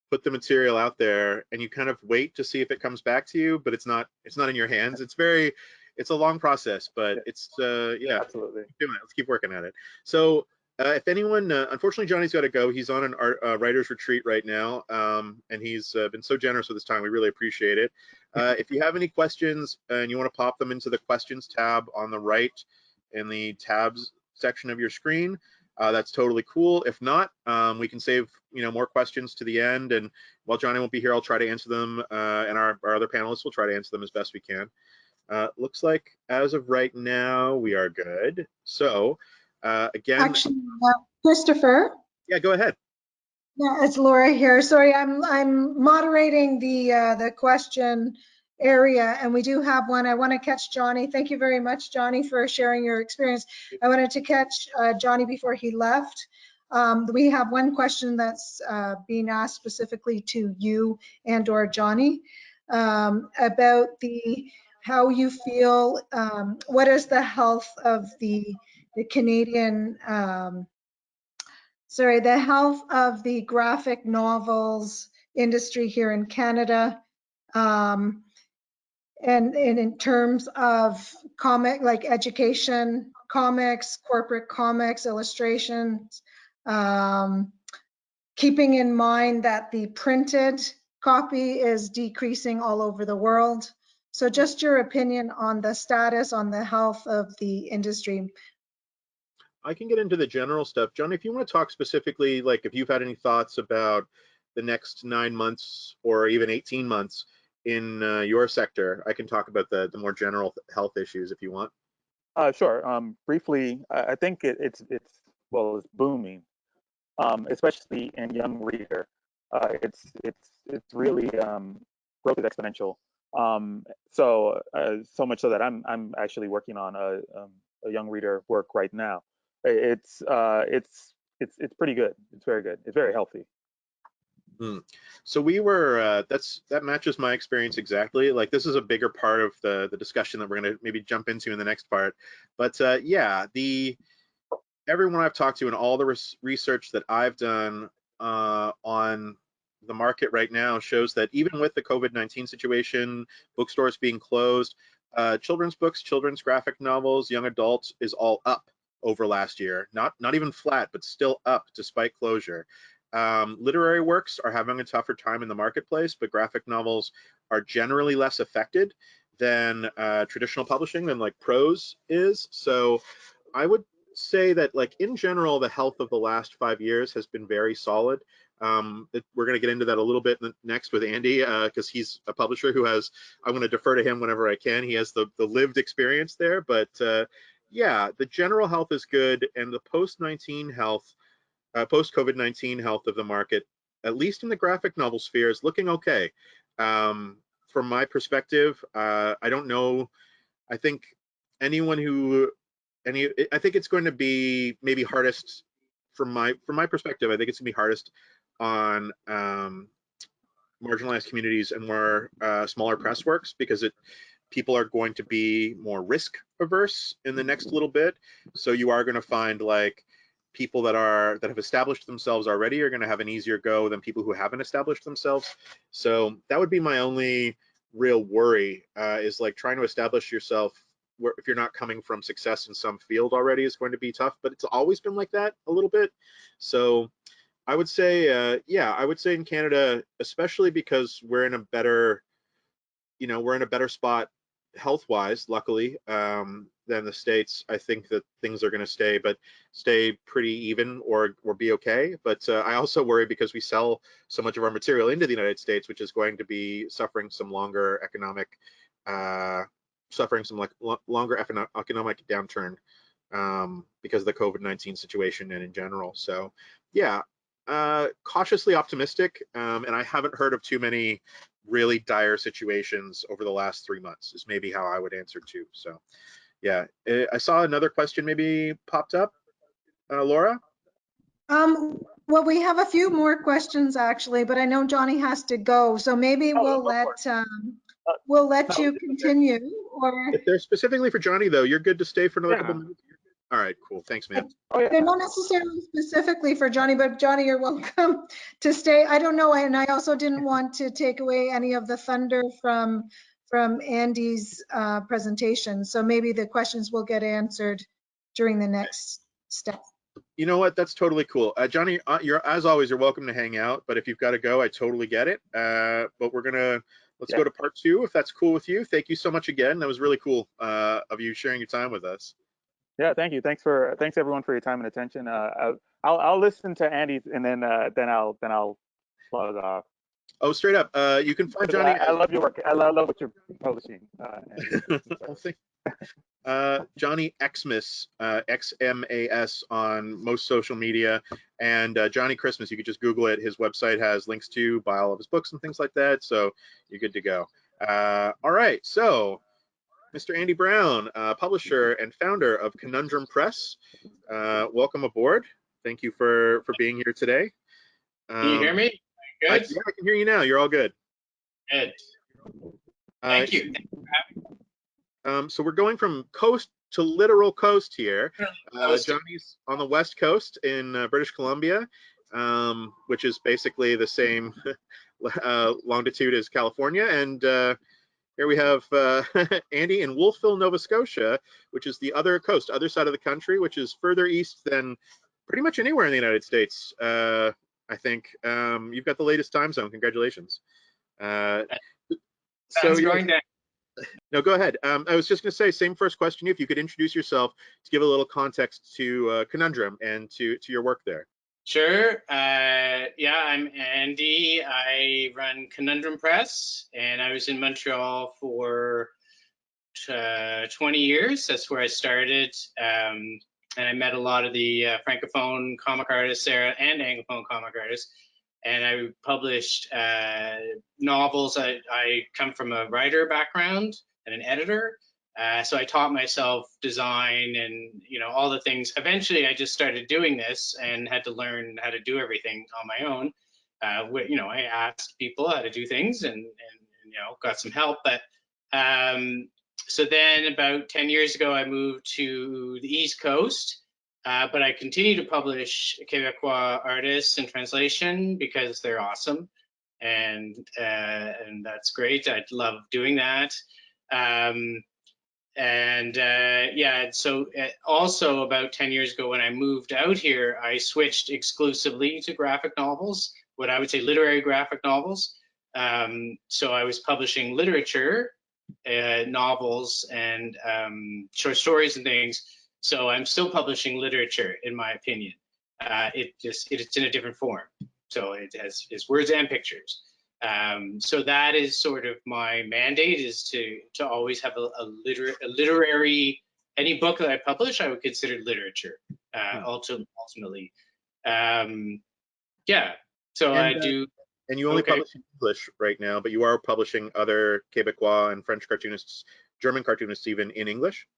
put the material out there, and you kind of wait to see if it comes back to you, but it's not in your hands. It's very it's a long process, but it's yeah, absolutely. Let's keep working at it. So if anyone, unfortunately, Johnny's got to go. He's on an writer's retreat right now, and he's been so generous with his time. We really appreciate it. If you have any questions and you want to pop them into the questions tab on the right in the tabs section of your screen, that's totally cool. If not, we can save more questions to the end, and while Johnny won't be here, I'll try to answer them, and our other panelists will try to answer them as best we can. Looks like as of right now we are good. So again, actually, Christopher. Yeah, go ahead. Yeah, it's Laura here. Sorry, I'm moderating the question area, and we do have one. I want to catch Johnny. Thank you very much, Johnny, for sharing your experience. I wanted to catch Johnny before he left. We have one question that's being asked specifically to you and/or Johnny about how you feel. What is the health of the Canadian? The health of the graphic novels industry here in Canada, and in terms of like education, comics, corporate comics, illustrations, keeping in mind that the printed copy is decreasing all over the world. So just your opinion on the status, on the health of the industry. I can get into the general stuff. John, if you want to talk specifically, like if you've had any thoughts about the next 9 months or even 18 months in your sector, I can talk about the more general health issues if you want. Sure. Briefly, I think it's booming, especially in young reader. It's really growth is exponential. So much so that I'm actually working on a young reader work right now. It's pretty good. It's very good. It's very healthy. So we were that matches my experience exactly. Like this is a bigger part of the discussion that we're going to maybe jump into in the next part. But yeah, everyone I've talked to and all the research that I've done on the market right now shows that even with the COVID-19 situation, bookstores being closed, children's books, children's graphic novels, young adults is all up over last year. Not even flat, but still up despite closure. Literary works are having a tougher time in the marketplace, but graphic novels are generally less affected than traditional publishing, than like prose is. So I would say that like in general, the health of the last 5 years has been very solid. We're going to get into that a little bit next with Andy, because he's a publisher who has, I'm going to defer to him whenever I can. He has the lived experience there, but yeah, the general health is good, and the post-COVID-19 health of the market, at least in the graphic novel sphere, is looking okay. From my perspective, I don't know. I think I think it's going to be maybe hardest from my perspective. I think it's going to be hardest on marginalized communities and more smaller press works, because people are going to be more risk averse in the next little bit. So you are going to find like people that have established themselves already are going to have an easier go than people who haven't established themselves. So that would be my only real worry, is like trying to establish yourself if you're not coming from success in some field already is going to be tough, but it's always been like that a little bit. So I would say, yeah, I would say in Canada, especially because we're in a better spot health-wise, luckily, than the States. I think that things are going to stay pretty even or be okay. But I also worry because we sell so much of our material into the United States, which is going to be suffering some longer economic downturn because of the COVID-19 situation and in general. So yeah, cautiously optimistic, and I haven't heard of too many really dire situations over the last 3 months is maybe how I would answer too. So yeah, I saw another question maybe popped up. Laura? Well, we have a few more questions actually, but I know Johnny has to go, so maybe we'll let you continue. Or if they're specifically for Johnny though, you're good to stay for another couple minutes. All right, cool. Thanks, man. They're not necessarily specifically for Johnny, but Johnny, you're welcome to stay. I don't know, and I also didn't want to take away any of the thunder from Andy's presentation. So maybe the questions will get answered during the next step. You know what? That's totally cool. Johnny, you're, as always, you're welcome to hang out, but if you've got to go, I totally get it. But let's go to part 2, if that's cool with you. Thank you so much again. That was really cool of you sharing your time with us. Yeah, thank you. Thanks everyone for your time and attention. I'll listen to Andy, and then I'll plug off. Oh, straight up. You can find Johnny. I love your work. I love what you're publishing. Johnny Xmas, XMAS on most social media, and Johnny Christmas. You could just Google it. His website has links to buy all of his books and things like that. So you're good to go. All right. So Mr. Andy Brown, publisher and founder of Conundrum Press, welcome aboard. Thank you for being here today. Can you hear me? Good? Yeah, I can hear you now. You're all good. Good. Thank you. So we're going from coast to literal coast here. Johnny's on the west coast in British Columbia, which is basically the same longitude as California. And here we have Andy in Wolfville, Nova Scotia, which is the other coast, other side of the country, which is further east than pretty much anywhere in the United States, I think. You've got the latest time zone. Congratulations. So going down. No, go ahead. I was just going to say, same first question. If you could introduce yourself to give a little context to Conundrum and to your work there. Sure. Yeah, I'm Andy. I run Conundrum Press, and I was in Montreal for 20 years. That's where I started. And I met a lot of the Francophone comic artists there and Anglophone comic artists. And I published novels. I come from a writer background and an editor. So I taught myself design and, all the things. Eventually, I just started doing this and had to learn how to do everything on my own. I asked people how to do things and got some help. But so then about 10 years ago, I moved to the East Coast. But I continue to publish Quebecois artists in translation because they're awesome, and that's great. I love doing that. So also about 10 years ago when I moved out here, I switched exclusively to graphic novels, what I would say literary graphic novels. So I was publishing literature, novels, and short stories and things. So I'm still publishing literature, in my opinion. It's in a different form. So it has words and pictures. So that is sort of my mandate, is to always have a literary, any book that I publish, I would consider literature, ultimately. Yeah, so I do. And you only publish in English right now, but you are publishing other Quebecois and French cartoonists, German cartoonists even, in English?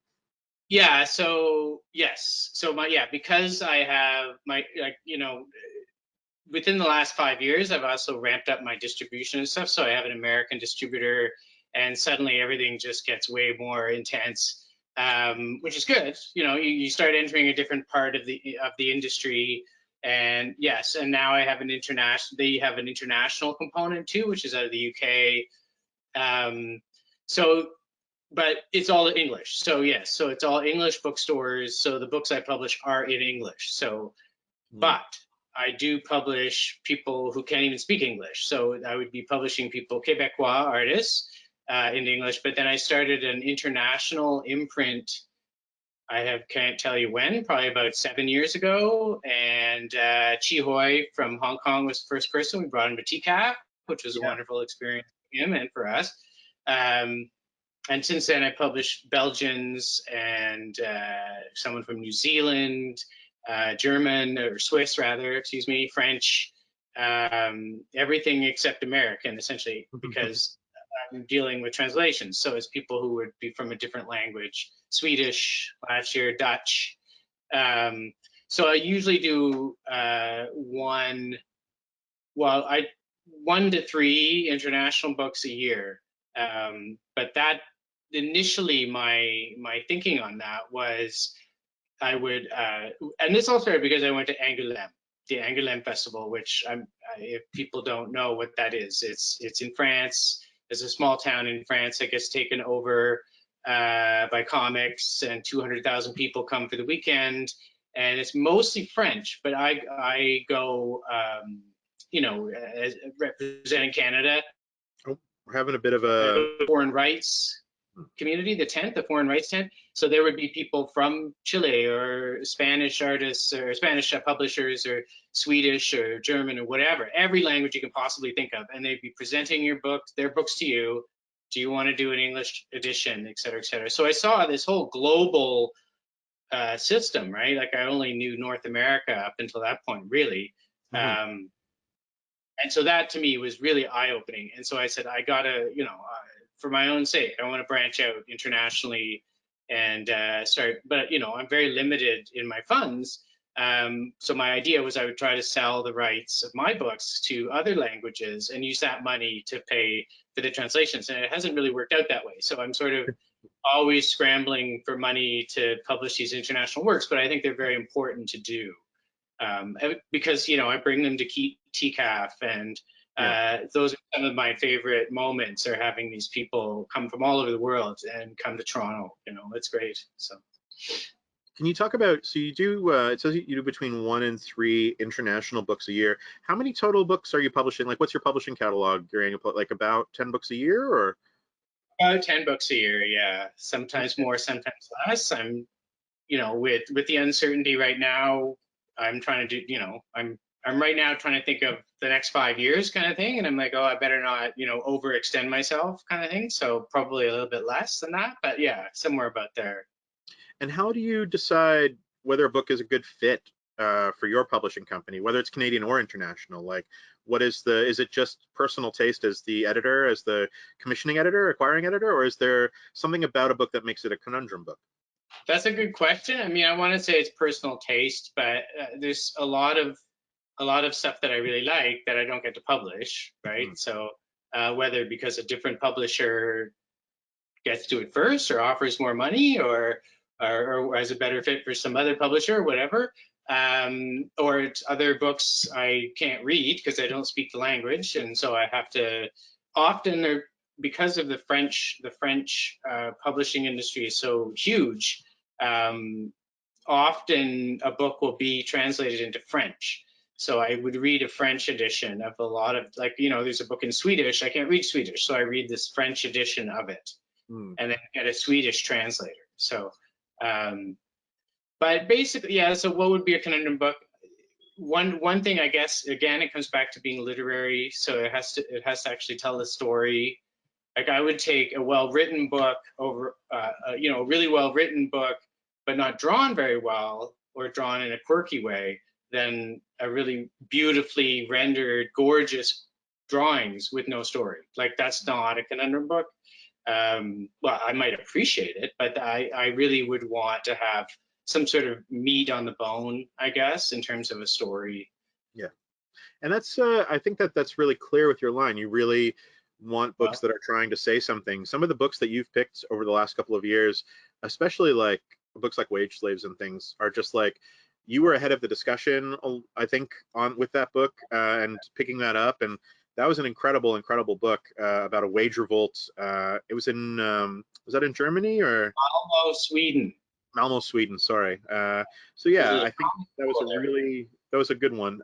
Yeah, so yes. So because I have within the last 5 years, I've also ramped up my distribution and stuff. So I have an American distributor, and suddenly everything just gets way more intense, which is good. You start entering a different part of the industry, and yes, and now I have an international. They have an international component too, which is out of the UK. But it's all English. So yes, so it's all English bookstores. So the books I publish are in English. So, but I do publish people who can't even speak English. So I would be publishing people, Quebecois artists in English. But then I started an international imprint. Can't tell you when, probably about 7 years ago. And Chi Hoi from Hong Kong was the first person. We brought him to TCAF, which was a wonderful experience for him and for us. And since then, I published Belgians and someone from New Zealand, German, or Swiss rather, excuse me, French, everything except American, essentially, because I'm dealing with translations. So it's people who would be from a different language, Swedish, last year, Dutch. So I usually do 1 to 3 international books a year. But that initially my thinking on that was I would and this all started because I went to Angoulême, the Angoulême Festival, which if people don't know what that is, it's in France. There's a small town in France that gets taken over by comics, and 200,000 people come for the weekend, and it's mostly French. But I go, you know, as representing Canada. Oh, we're having a bit of a foreign rights community, the foreign rights tent. So there would be people from Chile or Spanish artists or Spanish publishers or Swedish or German or whatever, every language you can possibly think of. And they'd be presenting their books to you. Do you want to do an English edition, et cetera, et cetera. So I saw this whole global system, right? Like I only knew North America up until that point, really. Mm-hmm. And so that to me was really eye-opening. And so I said, I gotta, you know, for my own sake, I want to branch out internationally and start, but you know, I'm very limited in my funds. So my idea was I would try to sell the rights of my books to other languages and use that money to pay for the translations. And it hasn't really worked out that way. So I'm sort of always scrambling for money to publish these international works, but I think they're very important to do. Because, you know, I bring them to TCAF, and those are some of my favorite moments, are having these people come from all over the world and come to Toronto. You know, it's great. So can you talk about, so you do, it says you do between 1 and 3 international books a year. How many total books are you publishing? Like, what's your publishing catalog, your annual, like about 10 books a year, or? About 10 books a year, yeah. Sometimes more, sometimes less. I'm, you know, with the uncertainty right now, I'm trying to do, you know, I'm right now trying to think of the next 5 years kind of thing. And I'm like, oh, I better not, you know, overextend myself kind of thing. So probably a little bit less than that, but yeah, somewhere about there. And how do you decide whether a book is a good fit for your publishing company, whether it's Canadian or international? Like, what is it just personal taste as the editor, as the commissioning editor, acquiring editor, or is there something about a book that makes it a conundrum book? That's a good question. I mean, I want to say it's personal taste, but there's a lot of stuff that I really like that I don't get to publish, right? Mm. So whether because a different publisher gets to it first, or offers more money, or has a better fit for some other publisher, or whatever, or it's other books I can't read because I don't speak the language, and so I have to. Often, because of the French publishing industry is so huge. Often a book will be translated into French. So I would read a French edition of a lot of, like, you know, there's a book in Swedish. I can't read Swedish, so I read this French edition of it, and then get a Swedish translator. So, but basically, yeah. So what would be a conundrum book? One thing, I guess, again, it comes back to being literary. So it has to actually tell the story. Like I would take a well-written book over, you know, a really well-written book, but not drawn very well, or drawn in a quirky way, than a really beautifully rendered, gorgeous drawings with no story. Like that's not a conundrum book. Well, I might appreciate it, but I really would want to have some sort of meat on the bone, I guess, in terms of a story. Yeah, and that's I think that's really clear with your line. You really want books that are trying to say something. Some of the books that you've picked over the last couple of years, especially like books like Wage Slaves and things, are just like, you were ahead of the discussion, I think, with that book and picking that up. And that was an incredible book about a wage revolt. It was in, was that in Germany or? Malmo, Sweden. Malmo, Sweden, sorry. So yeah, I think that was a good one.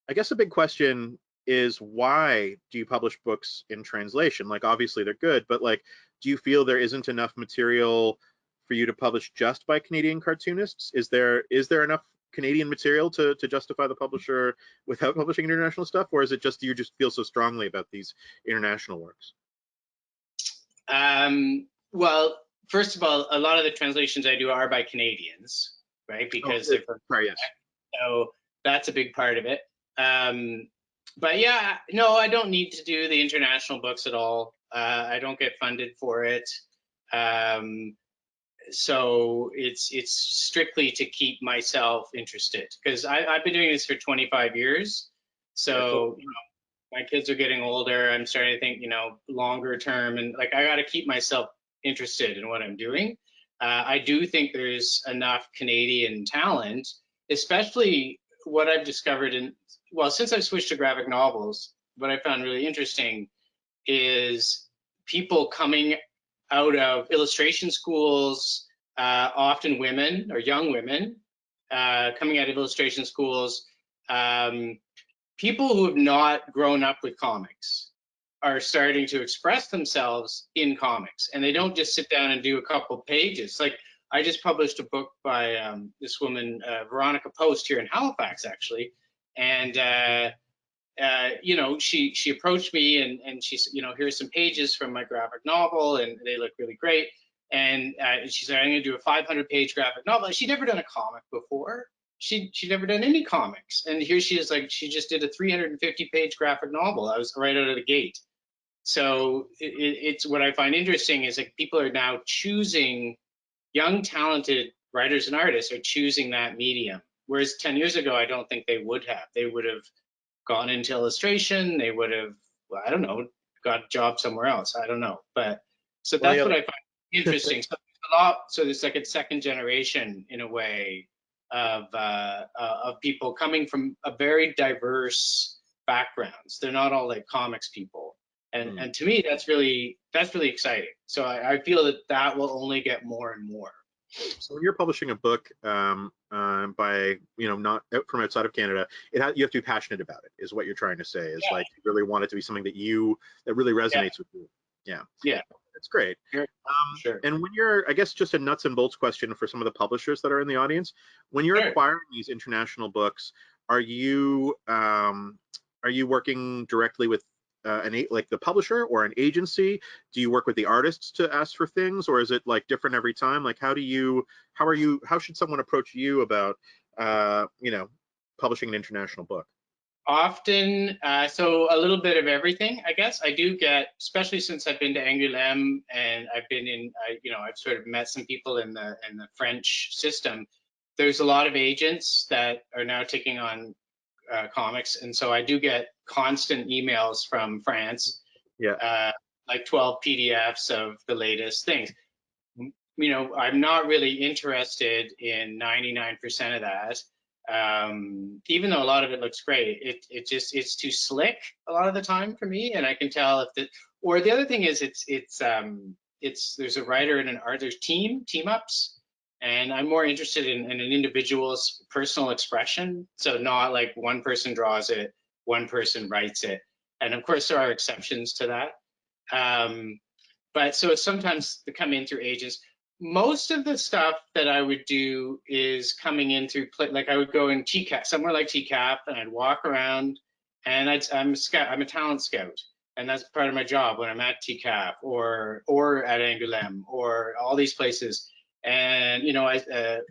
I guess a big question is, why do you publish books in translation? Like, obviously they're good, but like, do you feel there isn't enough material for you to publish just by Canadian cartoonists? Is there enough Canadian material to justify the publisher without publishing international stuff, or is it just you just feel so strongly about these international works? Well, first of all, a lot of the translations I do are by Canadians, right? Because they're from Quebec, yes. So that's a big part of it. But yeah, no, I don't need to do the international books at all. I don't get funded for it. So it's strictly to keep myself interested, because I've been doing this for 25 years. So, you know, my kids are getting older. I'm starting to think, you know, longer term, and like I got to keep myself interested in what I'm doing. I do think there's enough Canadian talent, especially what I've discovered well, since I've switched to graphic novels, what I found really interesting is people coming out of illustration schools, often women or young women coming out of illustration schools, people who have not grown up with comics are starting to express themselves in comics, and they don't just sit down and do a couple pages. Like, I just published a book by this woman, Veronica Post, here in Halifax, actually, and you know, she approached me and she said, you know, here's some pages from my graphic novel, and they look really great. And she said, I'm going to do a 500-page graphic novel. She'd never done a comic before. She'd never done any comics, and here she is, like, she just did a 350-page graphic novel. I was right out of the gate. So it's what I find interesting is, like, people are now choosing, young talented writers and artists are choosing that medium, whereas 10 years ago I don't think they would have. They would have gone into illustration. They would have, well, I don't know, got a job somewhere else. I don't know, but so that's what I find interesting. So there's a lot. So there's like a second generation in a way of people coming from a very diverse backgrounds. They're not all like comics people, and to me that's really exciting. So I feel that will only get more and more. So when you're publishing a book by, you know, not from outside of Canada, you have to be passionate about it, is what you're trying to say, is like you really want it to be something that really resonates with you. Yeah, that's great. Sure. And when you're, I guess, just a nuts and bolts question for some of the publishers that are in the audience, when you're acquiring these international books, are you working directly with like the publisher or an agency? Do you work with the artists to ask for things, or is it like different every time? Like, how should someone approach you about you know, publishing an international book? Often, so a little bit of everything, I guess. I do get, especially since I've been to Angoulême and I've been in, you know, I've sort of met some people in the French system. There's a lot of agents that are now taking on comics, and so I do get constant emails from France. Like 12 PDFs of the latest things. You know, I'm not really interested in 99% of that. Even though a lot of it looks great, it's too slick a lot of the time for me, and I can tell if the other thing is there's a writer and an art, there's team ups, and I'm more interested in an individual's personal expression. So not like one person draws it, one person writes it, and of course there are exceptions to that. But so sometimes they come in through agents. Most of the stuff that I would do is coming in through, like I would go in TCAP, somewhere like TCAP, and I'd walk around, and I'm a talent scout, and that's part of my job when I'm at TCAP or at Angoulême or all these places. And you know, I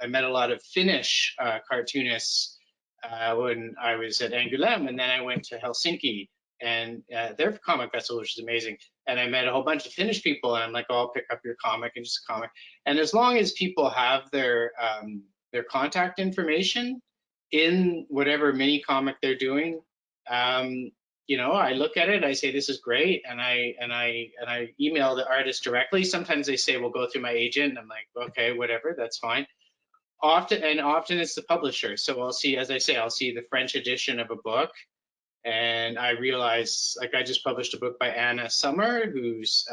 met a lot of Finnish cartoonists when I was at Angoulême, and then I went to Helsinki, and their comic festival, which is amazing. And I met a whole bunch of Finnish people, and I'm like, oh, I'll pick up your comic, and just a comic. And as long as people have their contact information in whatever mini comic they're doing, you know, I look at it, I say this is great, and I email the artist directly. Sometimes they say, well, go through my agent, and I'm like, okay, whatever, that's fine. Often it's the publisher. So I'll see, as I say, I'll see the French edition of a book, and I realize, like, I just published a book by Anna Sommer, who's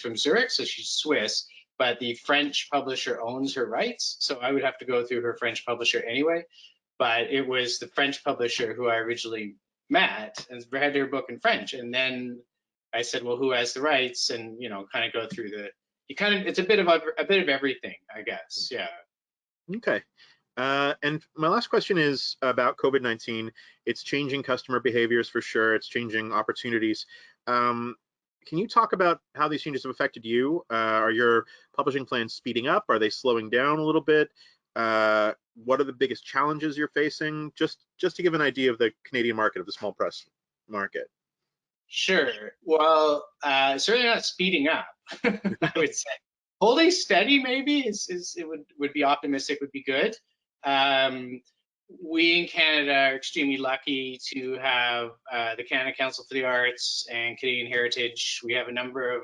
from Zurich, so she's Swiss, but the French publisher owns her rights, so I would have to go through her French publisher anyway. But it was the French publisher who I originally met and read her book in French, and then I said, well, who has the rights? And you know, kind of go through it's a bit of everything, I guess. Yeah. Okay. And my last question is about COVID-19. It's changing customer behaviors for sure. It's changing opportunities. Can you talk about how these changes have affected you? Are your publishing plans speeding up? Are they slowing down a little bit? What are the biggest challenges you're facing? Just to give an idea of the Canadian market, of the small press market. Sure. Well, certainly not speeding up. I would say holding steady maybe it would be optimistic, would be good. We in Canada are extremely lucky to have the Canada Council for the Arts and Canadian Heritage. We have a number of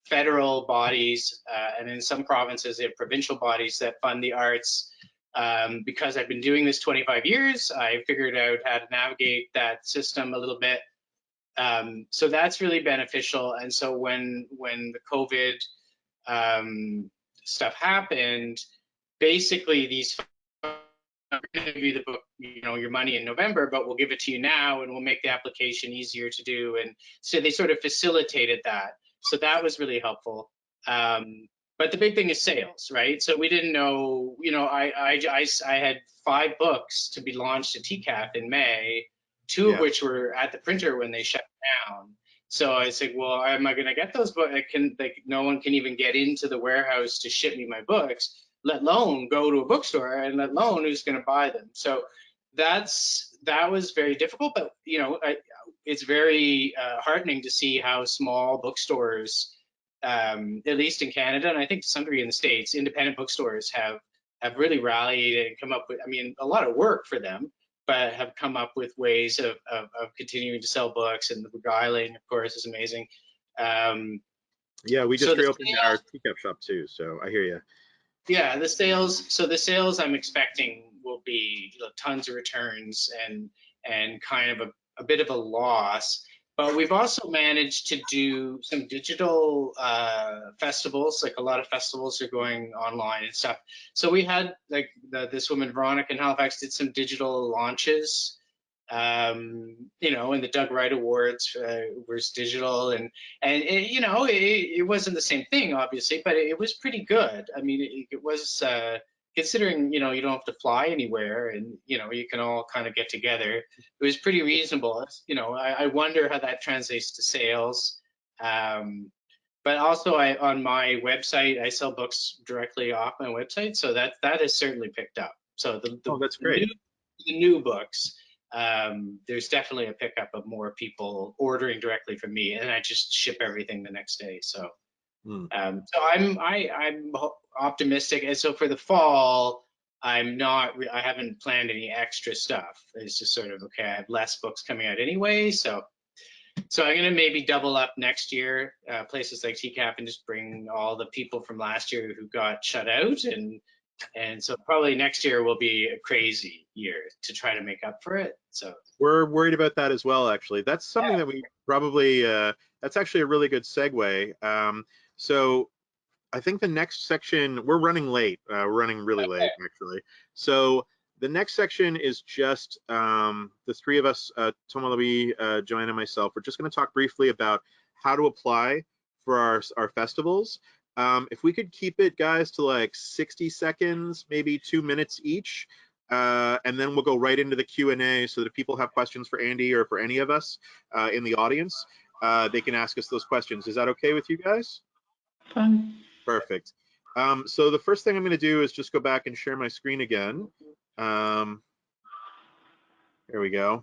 federal bodies, and in some provinces they have provincial bodies that fund the arts. Because I've been doing this 25 years, I figured out how to navigate that system a little bit. So that's really beneficial. And so when the COVID stuff happened, basically these are going to give you the book, you know, your money in November, but we'll give it to you now and we'll make the application easier to do. And so they sort of facilitated that. So that was really helpful. But the big thing is sales, right? So we didn't know, you know, I had 5 books to be launched at TCAF in May, 2 of which were at the printer when they shut down. So I said, well, am I going to get those books? No one can even get into the warehouse to ship me my books, let alone go to a bookstore, and let alone who's going to buy them. So that was very difficult, but you know, it's very heartening to see how small bookstores, at least in Canada, and I think to some degree in the States, independent bookstores have really rallied and come up with, I mean, a lot of work for them, but have come up with ways of continuing to sell books, and the beguiling, of course, is amazing. Yeah, we just reopened our TCAF shop too, so I hear you. Yeah, the sales I'm expecting will be, you know, tons of returns and kind of a bit of a loss. But we've also managed to do some digital festivals, like a lot of festivals are going online and stuff. So we had like this woman, Veronica in Halifax, did some digital launches, you know, and the Doug Wright Awards was digital, and it, you know, it wasn't the same thing, obviously, but it was pretty good. I mean, it was, considering, you know, you don't have to fly anywhere, and, you know, you can all kind of get together. It was pretty reasonable. You know, I wonder how that translates to sales. But also on my website, I sell books directly off my website, so that has certainly picked up. So that's great. The new books, there's definitely a pickup of more people ordering directly from me, and I just ship everything the next day. So, so I'm optimistic. And so for the fall, I haven't planned any extra stuff. It's just sort of, okay, I have less books coming out anyway. So I'm going to maybe double up next year, places like TCAF, and just bring all the people from last year who got shut out, and so probably next year will be a crazy year to try to make up for it. So we're worried about that as well, actually. That's something that we probably, that's actually a really good segue. So I think the next section, we're running late. We're running really late, actually. So the next section is just the 3 of us, Thomas Louis, Joanne, and myself. We're just going to talk briefly about how to apply for our festivals. If we could keep it, guys, to like 60 seconds, maybe 2 minutes each, and then we'll go right into the Q&A, so that if people have questions for Andy or for any of us in the audience, they can ask us those questions. Is that okay with you guys? Fine. Perfect. So the first thing I'm going to do is just go back and share my screen again. There we go.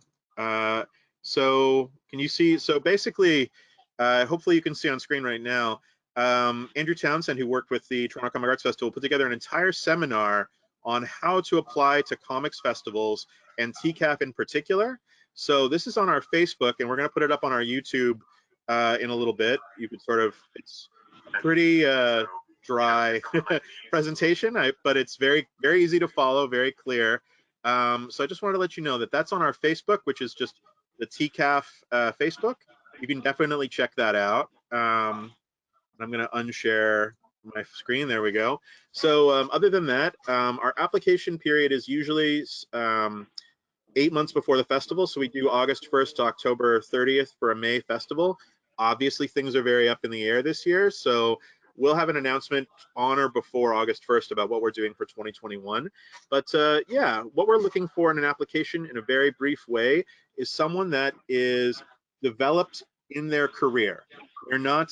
So can you see? So basically, hopefully you can see on screen right now, Andrew Townsend, who worked with the Toronto Comic Arts Festival, put together an entire seminar on how to apply to comics festivals and TCAF in particular. So this is on our Facebook, and we're going to put it up on our YouTube in a little bit. You could sort of, it's a pretty dry presentation, but it's very, very easy to follow, very clear. So I just wanted to let you know that that's on our Facebook, which is just the TCAF Facebook. You can definitely check that out. I'm going to unshare my screen. There we go. So other than that, our application period is usually 8 months before the festival. So we do August 1st to October 30th for a May festival. Obviously, things are very up in the air this year. So we'll have an announcement on or before August 1st about what we're doing for 2021. But yeah, what we're looking for in an application in a very brief way is someone that is developed in their career. We're not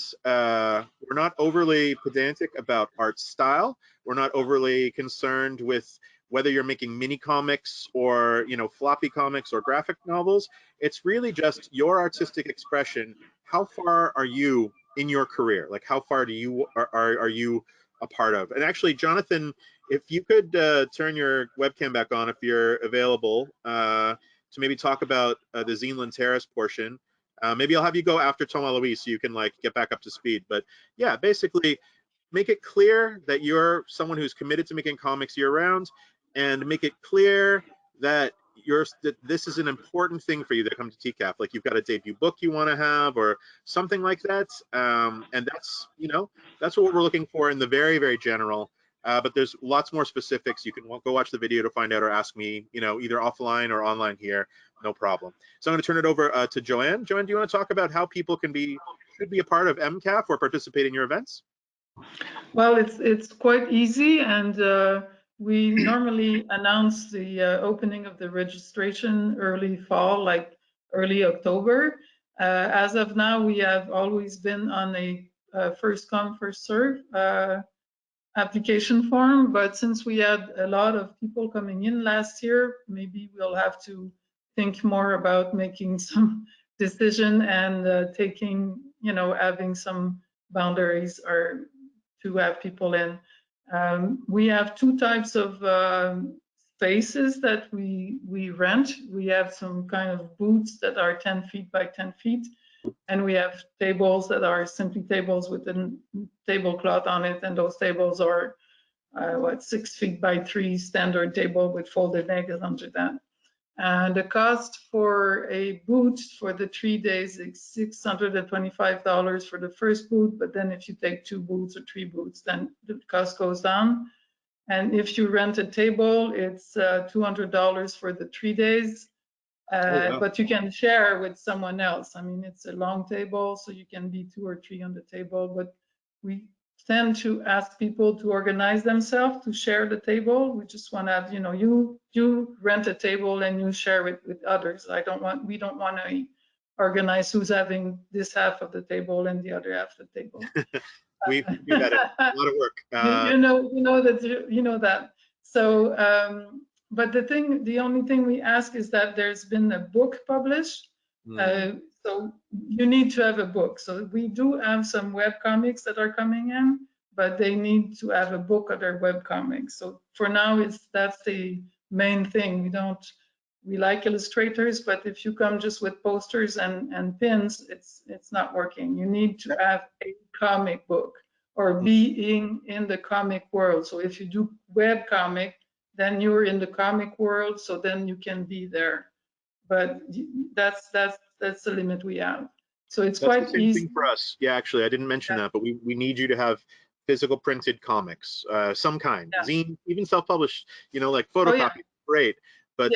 overly pedantic about art style. We're not overly concerned with whether you're making mini comics or, you know, floppy comics or graphic novels. It's really just your artistic expression. How far are you in your career? Like, how far do you are you a part of? And actually, Jonathan, if you could turn your webcam back on if you're available to maybe talk about the Zine Terrace portion. Maybe I'll have you go after Thomas Louis so you can like get back up to speed. But yeah, basically make it clear that you're someone who's committed to making comics year round, and make it clear that this is an important thing for you that come to TCAF. Like you've got a debut book you want to have or something like that. And that's, that's what we're looking for in the very, very general. But there's lots more specifics. You can go watch the video to find out or ask me, either offline or online here, no problem. So I'm going to turn it over to Joanne. Joanne, do you want to talk about how people should be a part of MCAF or participate in your events? Well, it's quite easy, and we normally announce the opening of the registration early fall, like early October. As of now, we have always been on a first come, first serve application form, but since we had a lot of people coming in last year, maybe we'll have to think more about making some decision and taking, having some boundaries or to have people in. We have two types of spaces that we rent. We have some kind of booths that are 10 feet by 10 feet, and we have tables that are simply tables with a tablecloth on it, and those tables are 6 feet by 3 standard table with folded legs under that. And the cost for a booth for the 3 days is $625 for the first booth, but then if you take 2 booths or 3 booths, then the cost goes down. And if you rent a table, it's $200 for the 3 days, wow. But you can share with someone else. I mean, it's a long table, so you can be 2 or 3 on the table, but we tend to ask people to organize themselves to share the table. We just want to have, you rent a table and you share it with others. We don't want to organize who's having this half of the table and the other half of the table. We've had a lot of work. You know that. So, but the only thing we ask is that there's been a book published. So you need to have a book. So we do have some web comics that are coming in, but they need to have a book or their web comics. So for now, that's the main thing. We like illustrators, but if you come just with posters and pins, it's not working. You need to have a comic book or being in the comic world. So if you do web comic, then you're in the comic world, so then you can be there. But that's the limit we have. So it's quite the same easy thing for us. Yeah, actually, I didn't mention that, but we need you to have physical printed comics, some kind, zine, even self-published. Like photocopy, great. But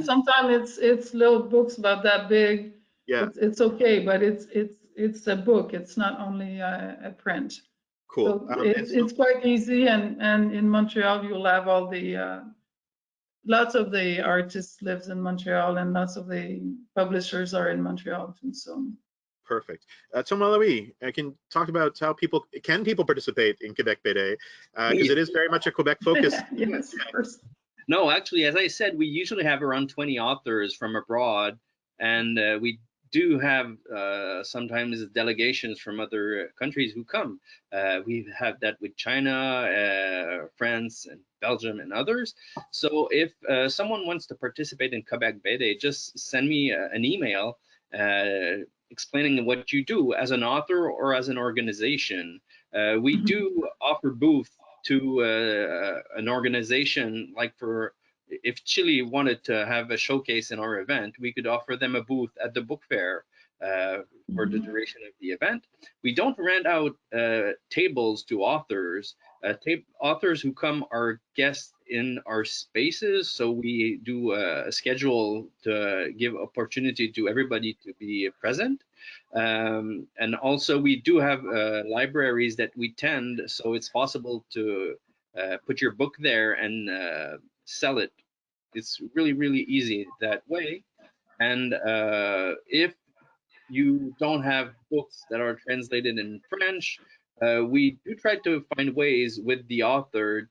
sometimes it's little books about that big. Yeah, it's okay, but it's a book. It's not only a print. Cool. So it's quite easy, and in Montreal you'll have all the lots of the artists lives in Montreal, and lots of the publishers are in Montreal too. So perfect. Thomas Louis, I can talk about how people participate in Quebec BD, because it is very much a Quebec focus. Yes, of course. No, actually, as I said, we usually have around 20 authors from abroad, and we do have sometimes delegations from other countries who come. We've had that with China, France, and Belgium, and others. So if someone wants to participate in Quebec BD, just send me an email explaining what you do as an author or as an organization. We do offer booth to an organization, like if Chile wanted to have a showcase in our event, we could offer them a booth at the book fair for the duration of the event. We don't rent out tables to authors. Authors who come are guests in our spaces, so we do a schedule to give opportunity to everybody to be present. And also we do have libraries that we tend, so it's possible to put your book there and sell it. It's really, really easy that way. And if you don't have books that are translated in French, we do try to find ways with the author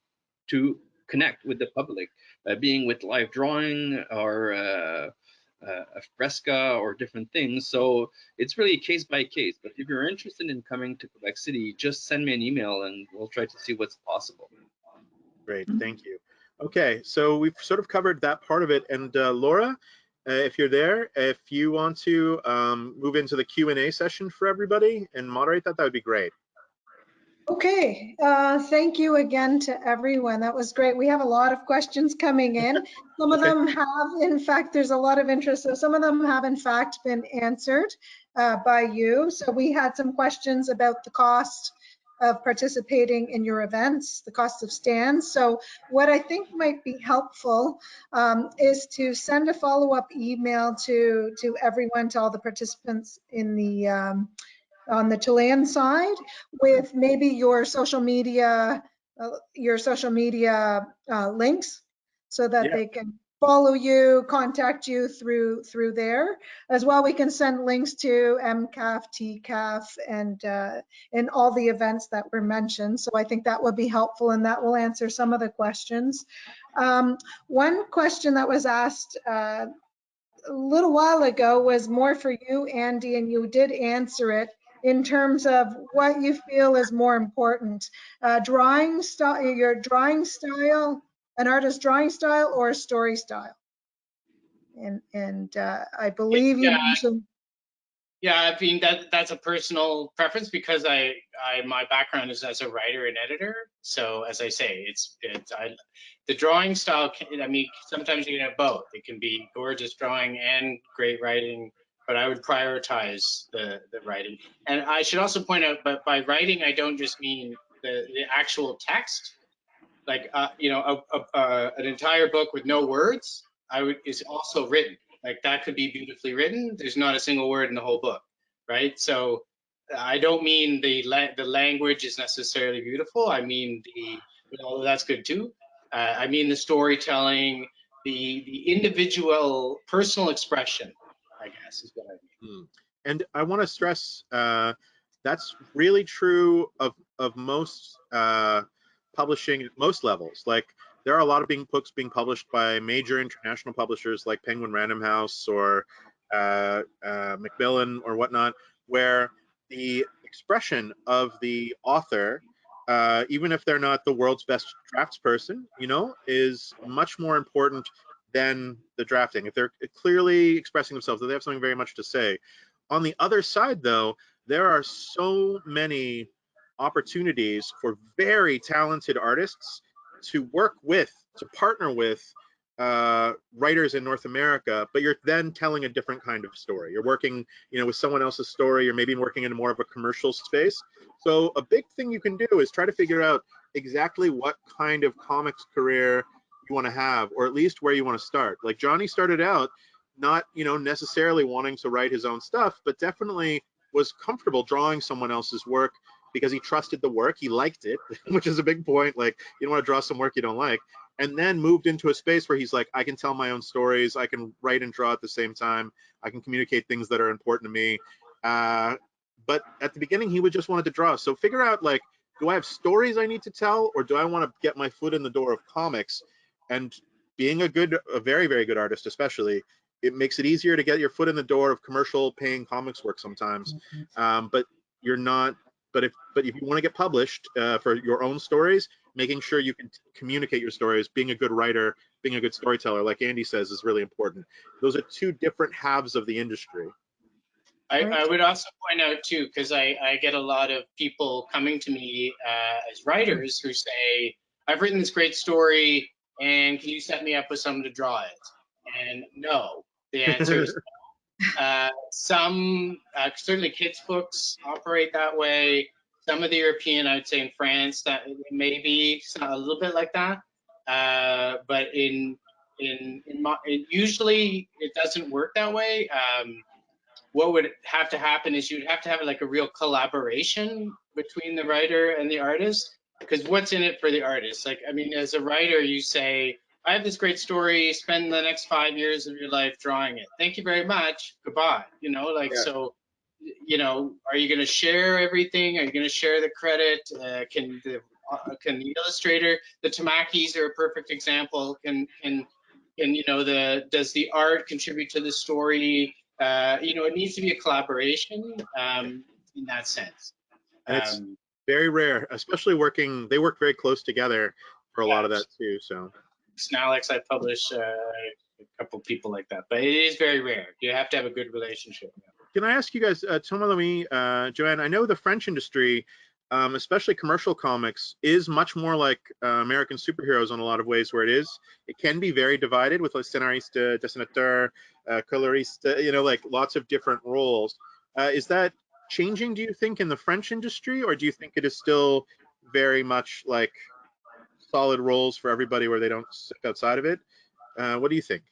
to connect with the public, being with live drawing or a fresca or different things. So it's really case by case. But if you're interested in coming to Quebec City, just send me an email and we'll try to see what's possible. Great, thank you. Okay, so we've sort of covered that part of it. And Laura, if you're there, if you want to move into the Q&A session for everybody and moderate that, that would be great. Okay, thank you again to everyone. That was great. We have a lot of questions coming in. Some of them have, in fact, there's a lot of interest. So some of them have, in fact, been answered by you. So we had some questions about the cost of participating in your events, the cost of stands. So what I think might be helpful is to send a follow-up email to everyone, to all the participants in the on the Chilean side, with maybe your social media links, so that they can follow you, contact you through there. As well, we can send links to MCAF, TCAF, and all the events that were mentioned. So I think that would be helpful, and that will answer some of the questions. One question that was asked a little while ago was more for you, Andy, and you did answer it, in terms of what you feel is more important, drawing style, your drawing style, an artist's drawing style, or a story style. And I believe you mentioned. Yeah, I mean that's a personal preference, because my background is as a writer and editor. So as I say, the drawing style. I mean, sometimes you can have both. It can be gorgeous drawing and great writing, but I would prioritize the writing. And I should also point out, but by writing, I don't just mean the actual text. Like you know, an entire book with no words, is also written. Like that could be beautifully written. There's not a single word in the whole book, right? So I don't mean the language is necessarily beautiful. I mean although that's good too. I mean the storytelling, the individual personal expression, I guess, is what I mean. And I want to stress that's really true of most publishing at most levels. Like there are a lot of books being published by major international publishers like Penguin Random House or Macmillan or whatnot, where the expression of the author, even if they're not the world's best draftsperson, you know, is much more important than the drafting. If they're clearly expressing themselves, if they have something very much to say. On the other side, though, there are so many opportunities for very talented artists to work with, to partner with writers in North America, but you're then telling a different kind of story. You're working, you know, with someone else's story. You're maybe working in more of a commercial space. So a big thing you can do is try to figure out exactly what kind of comics career you want to have, or at least where you want to start. Like Johnny started out not, you know, necessarily wanting to write his own stuff, but definitely was comfortable drawing someone else's work because he trusted the work, he liked it, which is a big point. Like, you don't want to draw some work you don't like. And then moved into a space where he's like, I can tell my own stories, I can write and draw at the same time, I can communicate things that are important to me. But at the beginning, he would just wanted to draw. So figure out, like, do I have stories I need to tell, or do I want to get my foot in the door of comics? And being a very, very good artist, especially, it makes it easier to get your foot in the door of commercial paying comics work sometimes. But you're not. But if you want to get published for your own stories, making sure you can communicate your stories, being a good writer, being a good storyteller, like Andy says, is really important. Those are two different halves of the industry. I would also point out too, because I get a lot of people coming to me as writers who say, I've written this great story, and can you set me up with someone to draw it? And no, the answer is no. Some, certainly kids' books operate that way. Some of the European, I would say in France, that maybe a little bit like that. But usually it doesn't work that way. What would have to happen is you'd have to have like a real collaboration between the writer and the artist, because what's in it for the artist? Like, I mean, as a writer, you say, I have this great story, spend the next 5 years of your life drawing it. Thank you very much, goodbye. You know, like, yeah. So, you know, are you gonna share everything? Are you gonna share the credit? Can the illustrator, the Tamakis are a perfect example, can you know, does the art contribute to the story? You know, it needs to be a collaboration in that sense. And it's very rare, especially they work very close together for a lot of that too. So Alex, I publish a couple people like that, but it is very rare. You have to have a good relationship. Can I ask you guys, Thomas, Joanne, I know the French industry especially commercial comics, is much more like American superheroes in a lot of ways, where it can be very divided with like scenariste, dessinateur, coloriste, you know, like lots of different roles. Is that changing, do you think, in the French industry, or do you think it is still very much like solid roles for everybody where they don't sit outside of it? What do you think?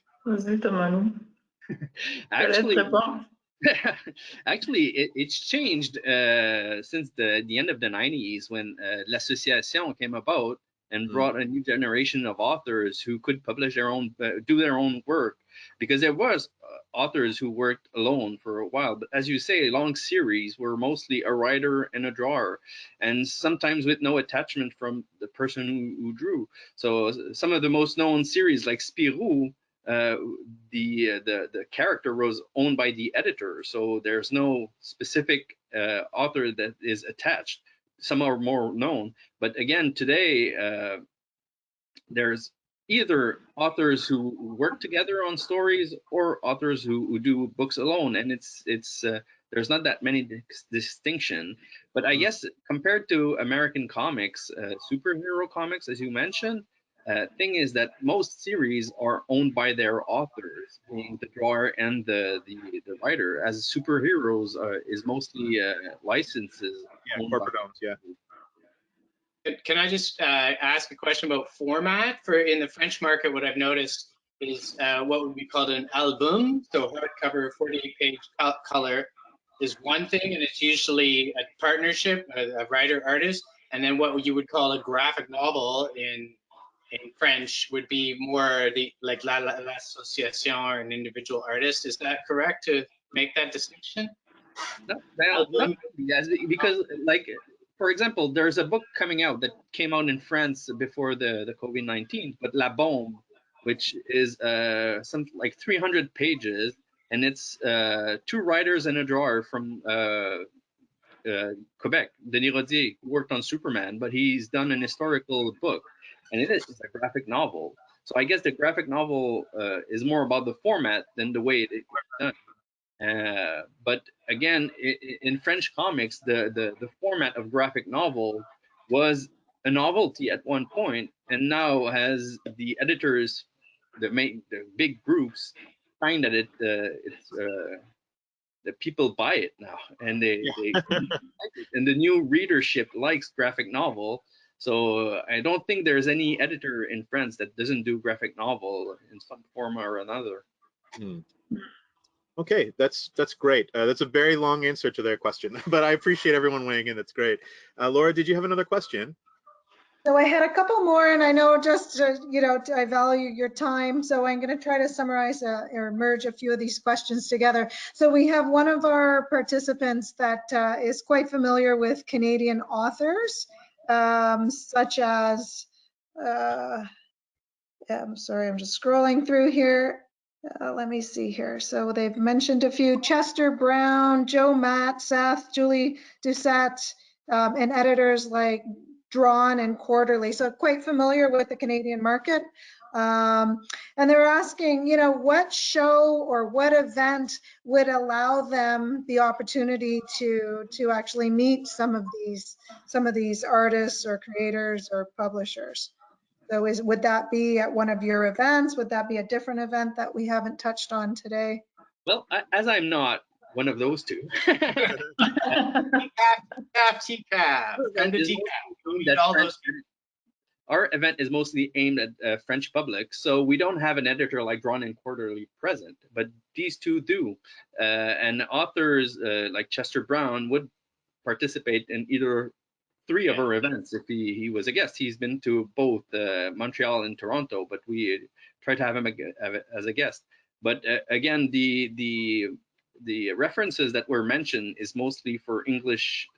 Actually, it's changed since the end of the 90s, when l'association came about and brought a new generation of authors who could publish their own, do their own work, because there was authors who worked alone for a while. But as you say, long series were mostly a writer and a drawer, and sometimes with no attachment from the person who drew. So some of the most known series like Spirou, the character was owned by the editor, so there's no specific author that is attached. Some are more known, but again, today there's either authors who work together on stories or authors who do books alone, and it's there's not that many distinction. But I guess compared to American comics, superhero comics, as you mentioned, thing is that most series are owned by their authors, being the drawer and the writer. As superheroes is mostly licenses. Yeah, corporate owned. Yeah. Can I just ask a question about format? For in the French market, what I've noticed is what would be called an album. So hardcover, 48-page color is one thing, and it's usually a partnership, a writer-artist, and then what you would call a graphic novel in French would be more like l'association or an individual artist. Is that correct to make that distinction? No, yes, because like, for example, there's a book coming out that came out in France before the COVID-19, but La Bombe, which is something like 300 pages, and it's two writers and a drawer from Quebec, Denis Rodier, who worked on Superman, but he's done an historical book, and it's a graphic novel. So I guess the graphic novel is more about the format than the way it's done. But again, in French comics, the format of graphic novel was a novelty at one point, and now has the editors, the big groups, find that the people buy it now, and they and the new readership likes graphic novel. So I don't think there's any editor in France that doesn't do graphic novel in some form or another. Okay, that's great. That's a very long answer to their question, but I appreciate everyone weighing in. That's great. Laura, did you have another question? So I had a couple more, and I know just, you know, I value your time, so I'm going to try to summarize or merge a few of these questions together. So we have one of our participants that is quite familiar with Canadian authors, such as, I'm sorry, I'm just scrolling through here. Let me see here. So they've mentioned a few: Chester Brown, Joe Matt, Seth, Julie Doucette, and editors like Drawn and Quarterly. So quite familiar with the Canadian market. And they're asking, you know, what show or what event would allow them the opportunity to actually meet some of these artists or creators or publishers. So would that be at one of your events? Would that be a different event that we haven't touched on today? Well, as I'm not one of those two. Our event is mostly aimed at French public, so we don't have an editor like Drawn and Quarterly present, but these two do. And authors like Chester Brown would participate in either three of our events if he was a guest. He's been to both Montreal and Toronto, but we try to have him as a guest. But again, the references that were mentioned is mostly for English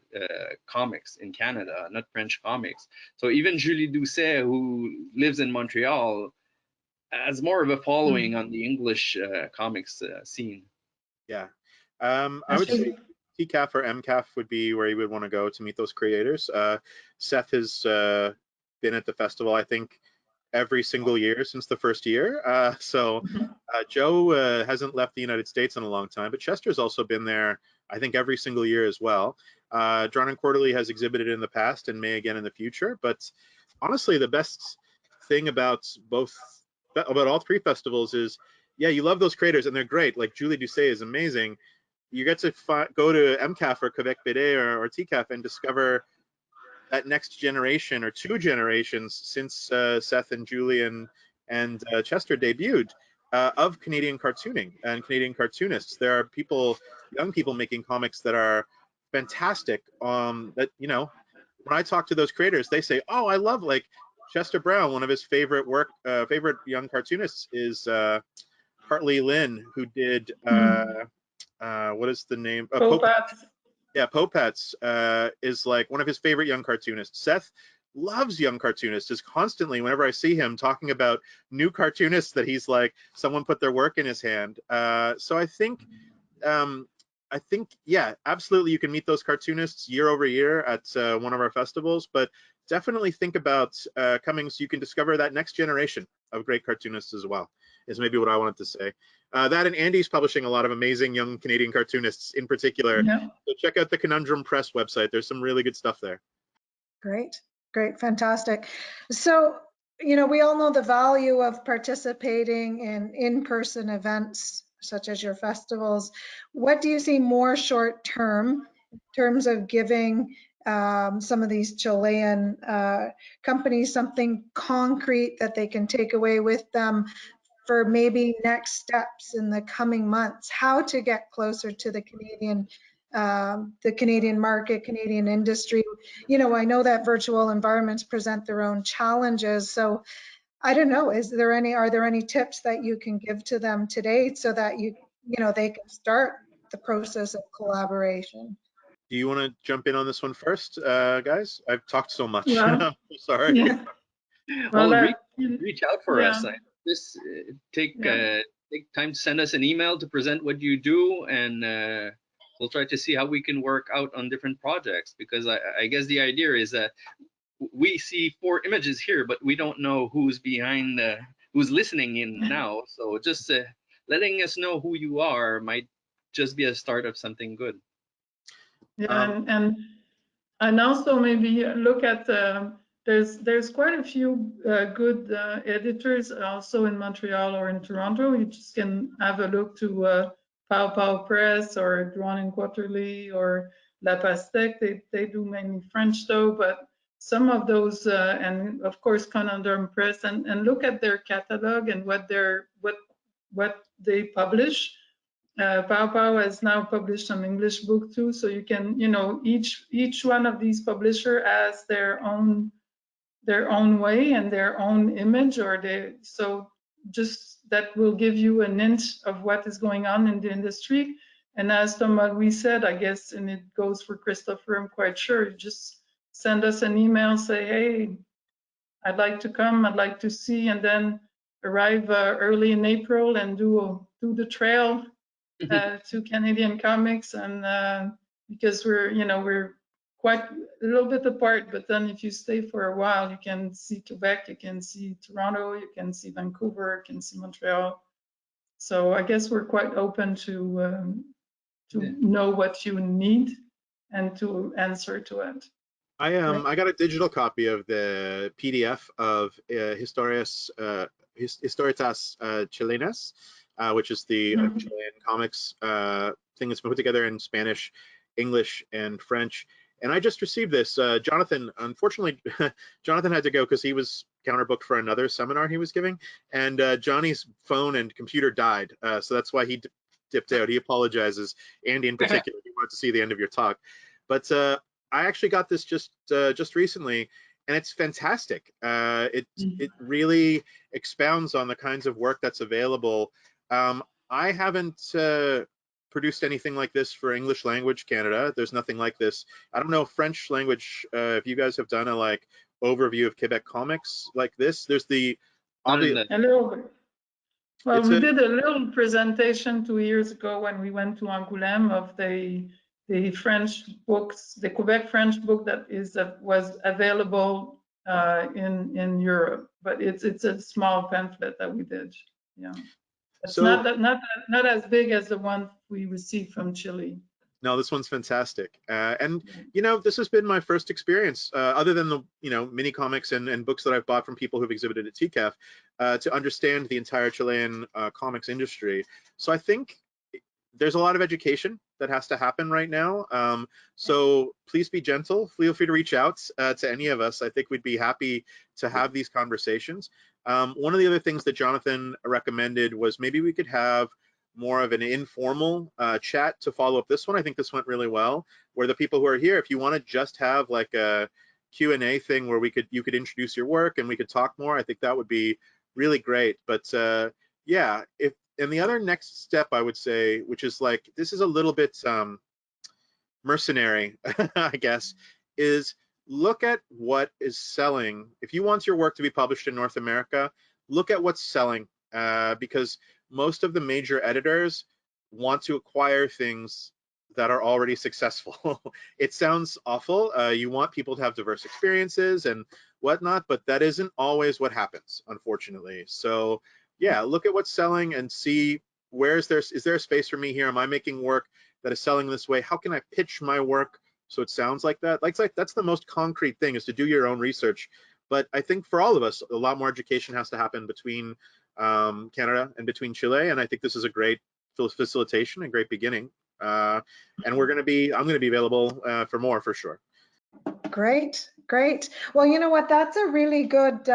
comics in Canada, not French comics. So even Julie Doucette, who lives in Montreal, has more of a following on the English comics scene. Yeah, I would say TCAF or MCAF would be where you would want to go to meet those creators. Seth has been at the festival, I think, every single year since the first year. Joe hasn't left the United States in a long time, but Chester's also been there I think every single year as well. Drawn and Quarterly has exhibited in the past and may again in the future. But honestly, the best thing about all three festivals is, yeah, you love those creators and they're great. Like Julie Doucet is amazing. You get to go to MCAF or Quebec BD or TCAF and discover that next generation or two generations since Seth and Julie and Chester debuted of Canadian cartooning and Canadian cartoonists. There are people, young people making comics that are fantastic. That, you know, when I talk to those creators, they say, "Oh, I love, like, Chester Brown. One of his favorite favorite young cartoonists is Hartley Lynn, who did what is the name? Popats. Yeah, Popats is like one of his favorite young cartoonists. Seth loves young cartoonists, is constantly, whenever I see him, talking about new cartoonists that he's like, someone put their work in his hand. So I think, yeah, absolutely, you can meet those cartoonists year over year at one of our festivals, but definitely think about coming so you can discover that next generation of great cartoonists as well, is maybe what I wanted to say. That and Andy's publishing a lot of amazing young Canadian cartoonists in particular. Yeah. So check out the Conundrum Press website. There's some really good stuff there. Great, great, fantastic. So, you know, we all know the value of participating in in-person events such as your festivals. What do you see more short-term in terms of giving some of these Chilean companies something concrete that they can take away with them for maybe next steps in the coming months, how to get closer to the Canadian market, Canadian industry? You know, I know that virtual environments present their own challenges. So I don't know, are there any tips that you can give to them today so that you know, they can start the process of collaboration? Do you want to jump in on this one first, guys? I've talked so much. Yeah. I'm sorry. Yeah. Well, reach out for yeah. us. Just take time to send us an email to present what you do, and we'll try to see how we can work out on different projects, because I guess the idea is that we see 4 images here, but we don't know who's behind, who's listening in now. So just letting us know who you are might just be a start of something good. Yeah, and also maybe look at there's quite a few good editors also in Montreal or in Toronto. You just can have a look to Pow Pow Press or Drawn and Quarterly or La Pastèque. They do mainly French though, but some of those and of course Conundrum Press, and look at their catalog and what they publish. Pow Pow has now published an English book too, so you can, you know, each one of these publishers has their own way and their own image, so just that will give you an hint of what is going on in the industry. And as Thomas said, I guess, and it goes for Christopher, I'm quite sure, you just send us an email, say, hey, I'd like to come, I'd like to see, and then arrive early in April and do the trail to Canadian comics. And because we're quite a little bit apart, but then if you stay for a while, you can see Quebec, you can see Toronto, you can see Vancouver, you can see Montreal. So I guess we're quite open to know what you need and to answer to it. I got a digital copy of the PDF of Historietas Chilenas, which is the Chilean comics thing that's been put together in Spanish, English, and French. And I just received this. Jonathan, unfortunately, Jonathan had to go because he was counterbooked for another seminar he was giving, and Johnny's phone and computer died, so that's why he dipped out. He apologizes. Andy, in particular, he wanted to see the end of your talk, but I actually got this just recently, and it's fantastic. It really expounds on the kinds of work that's available. I haven't produced anything like this for English language Canada. There's nothing like this. I don't know French language, if you guys have done a like overview of Quebec comics like this. There's the a little bit. Well, we did a little presentation 2 years ago when we went to Angoulême of the French books, the Quebec French book that was available in Europe, but it's a small pamphlet that we did. Yeah, it's not as big as the one we received from Chile. No, this one's fantastic. And, you know, this has been my first experience, other than the, you know, mini comics and books that I've bought from people who've exhibited at TCAF, to understand the entire Chilean comics industry. So I think there's a lot of education that has to happen right now. So please be gentle. Feel free to reach out to any of us. I think we'd be happy to have these conversations. One of the other things that Jonathan recommended was maybe we could have more of an informal chat to follow up this one. I think this went really well, where the people who are here, if you want to just have like a Q&A thing where you could introduce your work and we could talk more, I think that would be really great. But yeah, and the other next step I would say, which is like, this is a little bit mercenary, I guess, is look at what is selling. If you want your work to be published in North America, look at what's selling, because most of the major editors want to acquire things that are already successful. It sounds awful. You want people to have diverse experiences and whatnot, but that isn't always what happens, unfortunately. So yeah, look at what's selling and see is there a space for me here? Am I making work that is selling this way? How can I pitch my work so it sounds like that? Like that's the most concrete thing, is to do your own research. But I think for all of us, a lot more education has to happen between Canada and between Chile, and I think this is a great facilitation, a great beginning. And I'm going to be available for more, for sure. Great, great. Well, you know what? That's a really good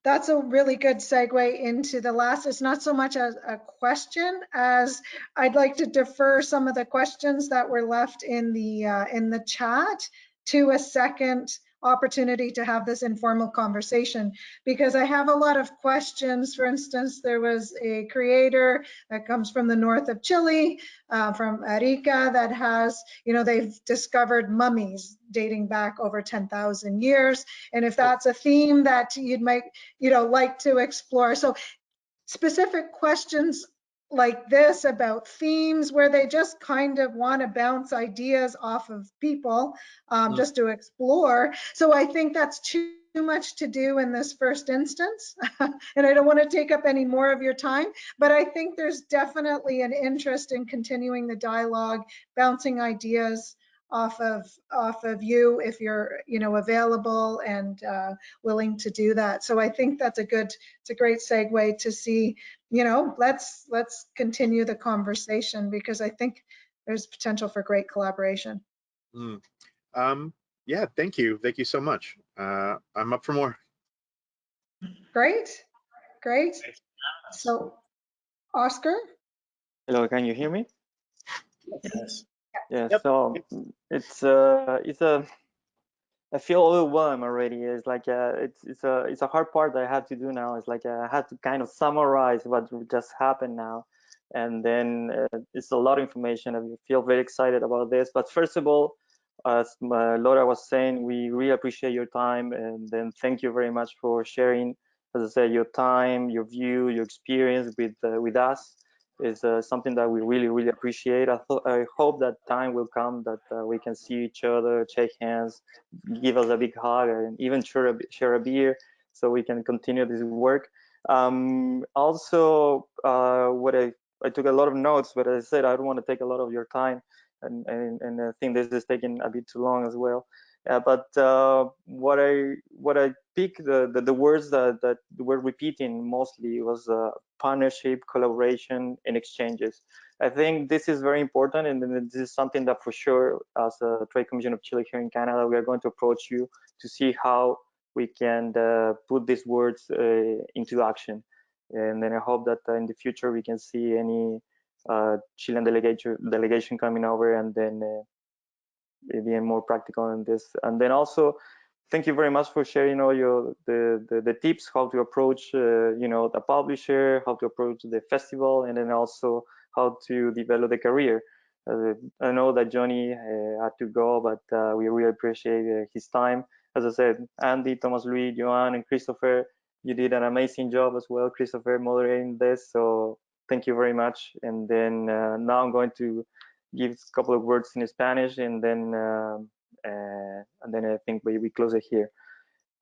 segue into the last. It's not so much as a question as I'd like to defer some of the questions that were left in the chat to a second opportunity to have this informal conversation, because I have a lot of questions. For instance, there was a creator that comes from the north of Chile, from Arica, that has, you know, they've discovered mummies dating back over 10,000 years. And if that's a theme that you'd like to explore. So specific questions like this about themes where they just kind of want to bounce ideas off of people, just to explore. So I think that's too much to do in this first instance. And I don't want to take up any more of your time, but I think there's definitely an interest in continuing the dialogue, bouncing ideas off of you if you're, you know, available and willing to do that. So I think it's a great segue to see, you know, let's continue the conversation, because I think there's potential for great collaboration. Yeah, thank you so much. I'm up for more. Great. So Oscar. Hello, can you hear me? Yes. Yeah, Yep. so I feel overwhelmed already. It's like it's a hard part that I have to do now. It's like I had to kind of summarize what just happened now, and then it's a lot of information. I feel very excited about this. But first of all, as Laura was saying, we really appreciate your time, and then thank you very much for sharing, as I said, your time, your view, your experience with us. Is something that we really appreciate. I hope that time will come that we can see each other, shake hands, give us a big hug, and even share a beer, so we can continue this work. Also, what I took a lot of notes, but as I said, I don't want to take a lot of your time, and I think this is taking a bit too long as well. But what I picked, the words that were repeating mostly was partnership, collaboration, and exchanges. I think this is very important, and this is something that for sure, as a Trade Commission of Chile here in Canada, we are going to approach you to see how we can put these words into action. And then I hope that in the future we can see any Chilean delegation coming over, and then being more practical in this. And then also, thank you very much for sharing all the tips, how to approach you know, the publisher, how to approach the festival, and then also how to develop the career. I know that Johnny had to go, but we really appreciate his time. As I said, Andy, Thomas Louis, Joan, and Christopher, you did an amazing job as well, Christopher, moderating this. So thank you very much. And then now I'm going to give a couple of words in Spanish, and then I think we close it here.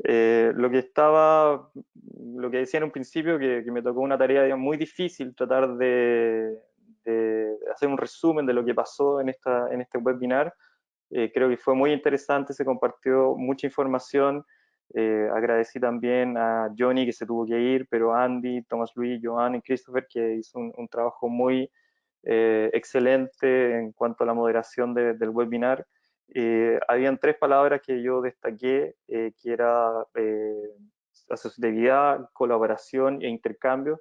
Lo que decía en un principio, que me tocó una tarea muy difícil, tratar de hacer un resumen de lo que pasó en este webinar. Creo que fue muy interesante, se compartió mucha información. Agradecí también a Johnny, que se tuvo que ir, pero Andy, Tomás Luis, Joan y Christopher, que hizo un trabajo muy excelente en cuanto a la moderación del webinar. Habían 3 palabras que yo destaqué, que era asociatividad, colaboración e intercambio,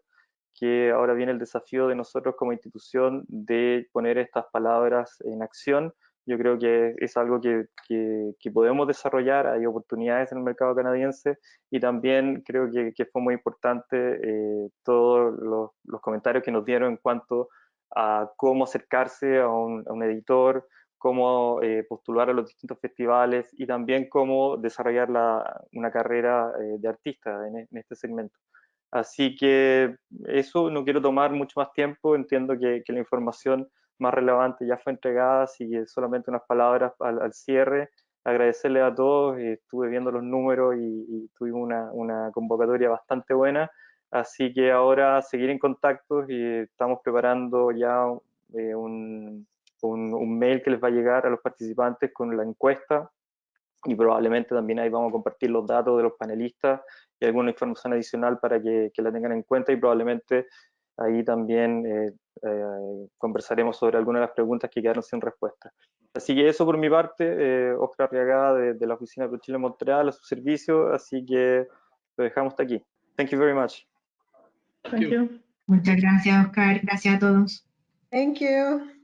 que ahora viene el desafío de nosotros como institución de poner estas palabras en acción. Yo creo que es algo que podemos desarrollar, hay oportunidades en el mercado canadiense, y también creo que fue muy importante todos los comentarios que nos dieron en cuanto a cómo acercarse a un editor, cómo postular a los distintos festivales y también cómo desarrollar una carrera de artista en este segmento. Así que eso, no quiero tomar mucho más tiempo, entiendo que la información más relevante ya fue entregada, así que solamente unas palabras al cierre. Agradecerles a todos, estuve viendo los números y tuvimos una convocatoria bastante buena, así que ahora seguir en contacto y estamos preparando ya un mail que les va a llegar a los participantes con la encuesta, y probablemente también ahí vamos a compartir los datos de los panelistas y alguna información adicional para que la tengan en cuenta, y probablemente ahí también conversaremos sobre algunas de las preguntas que quedaron sin respuesta. Así que eso por mi parte, Oscar Arriagada de la oficina de ProChile en Montreal, a su servicio, así que lo dejamos hasta aquí. Thank you very much. Thank you. Muchas gracias, Oscar. Gracias a todos. Thank you.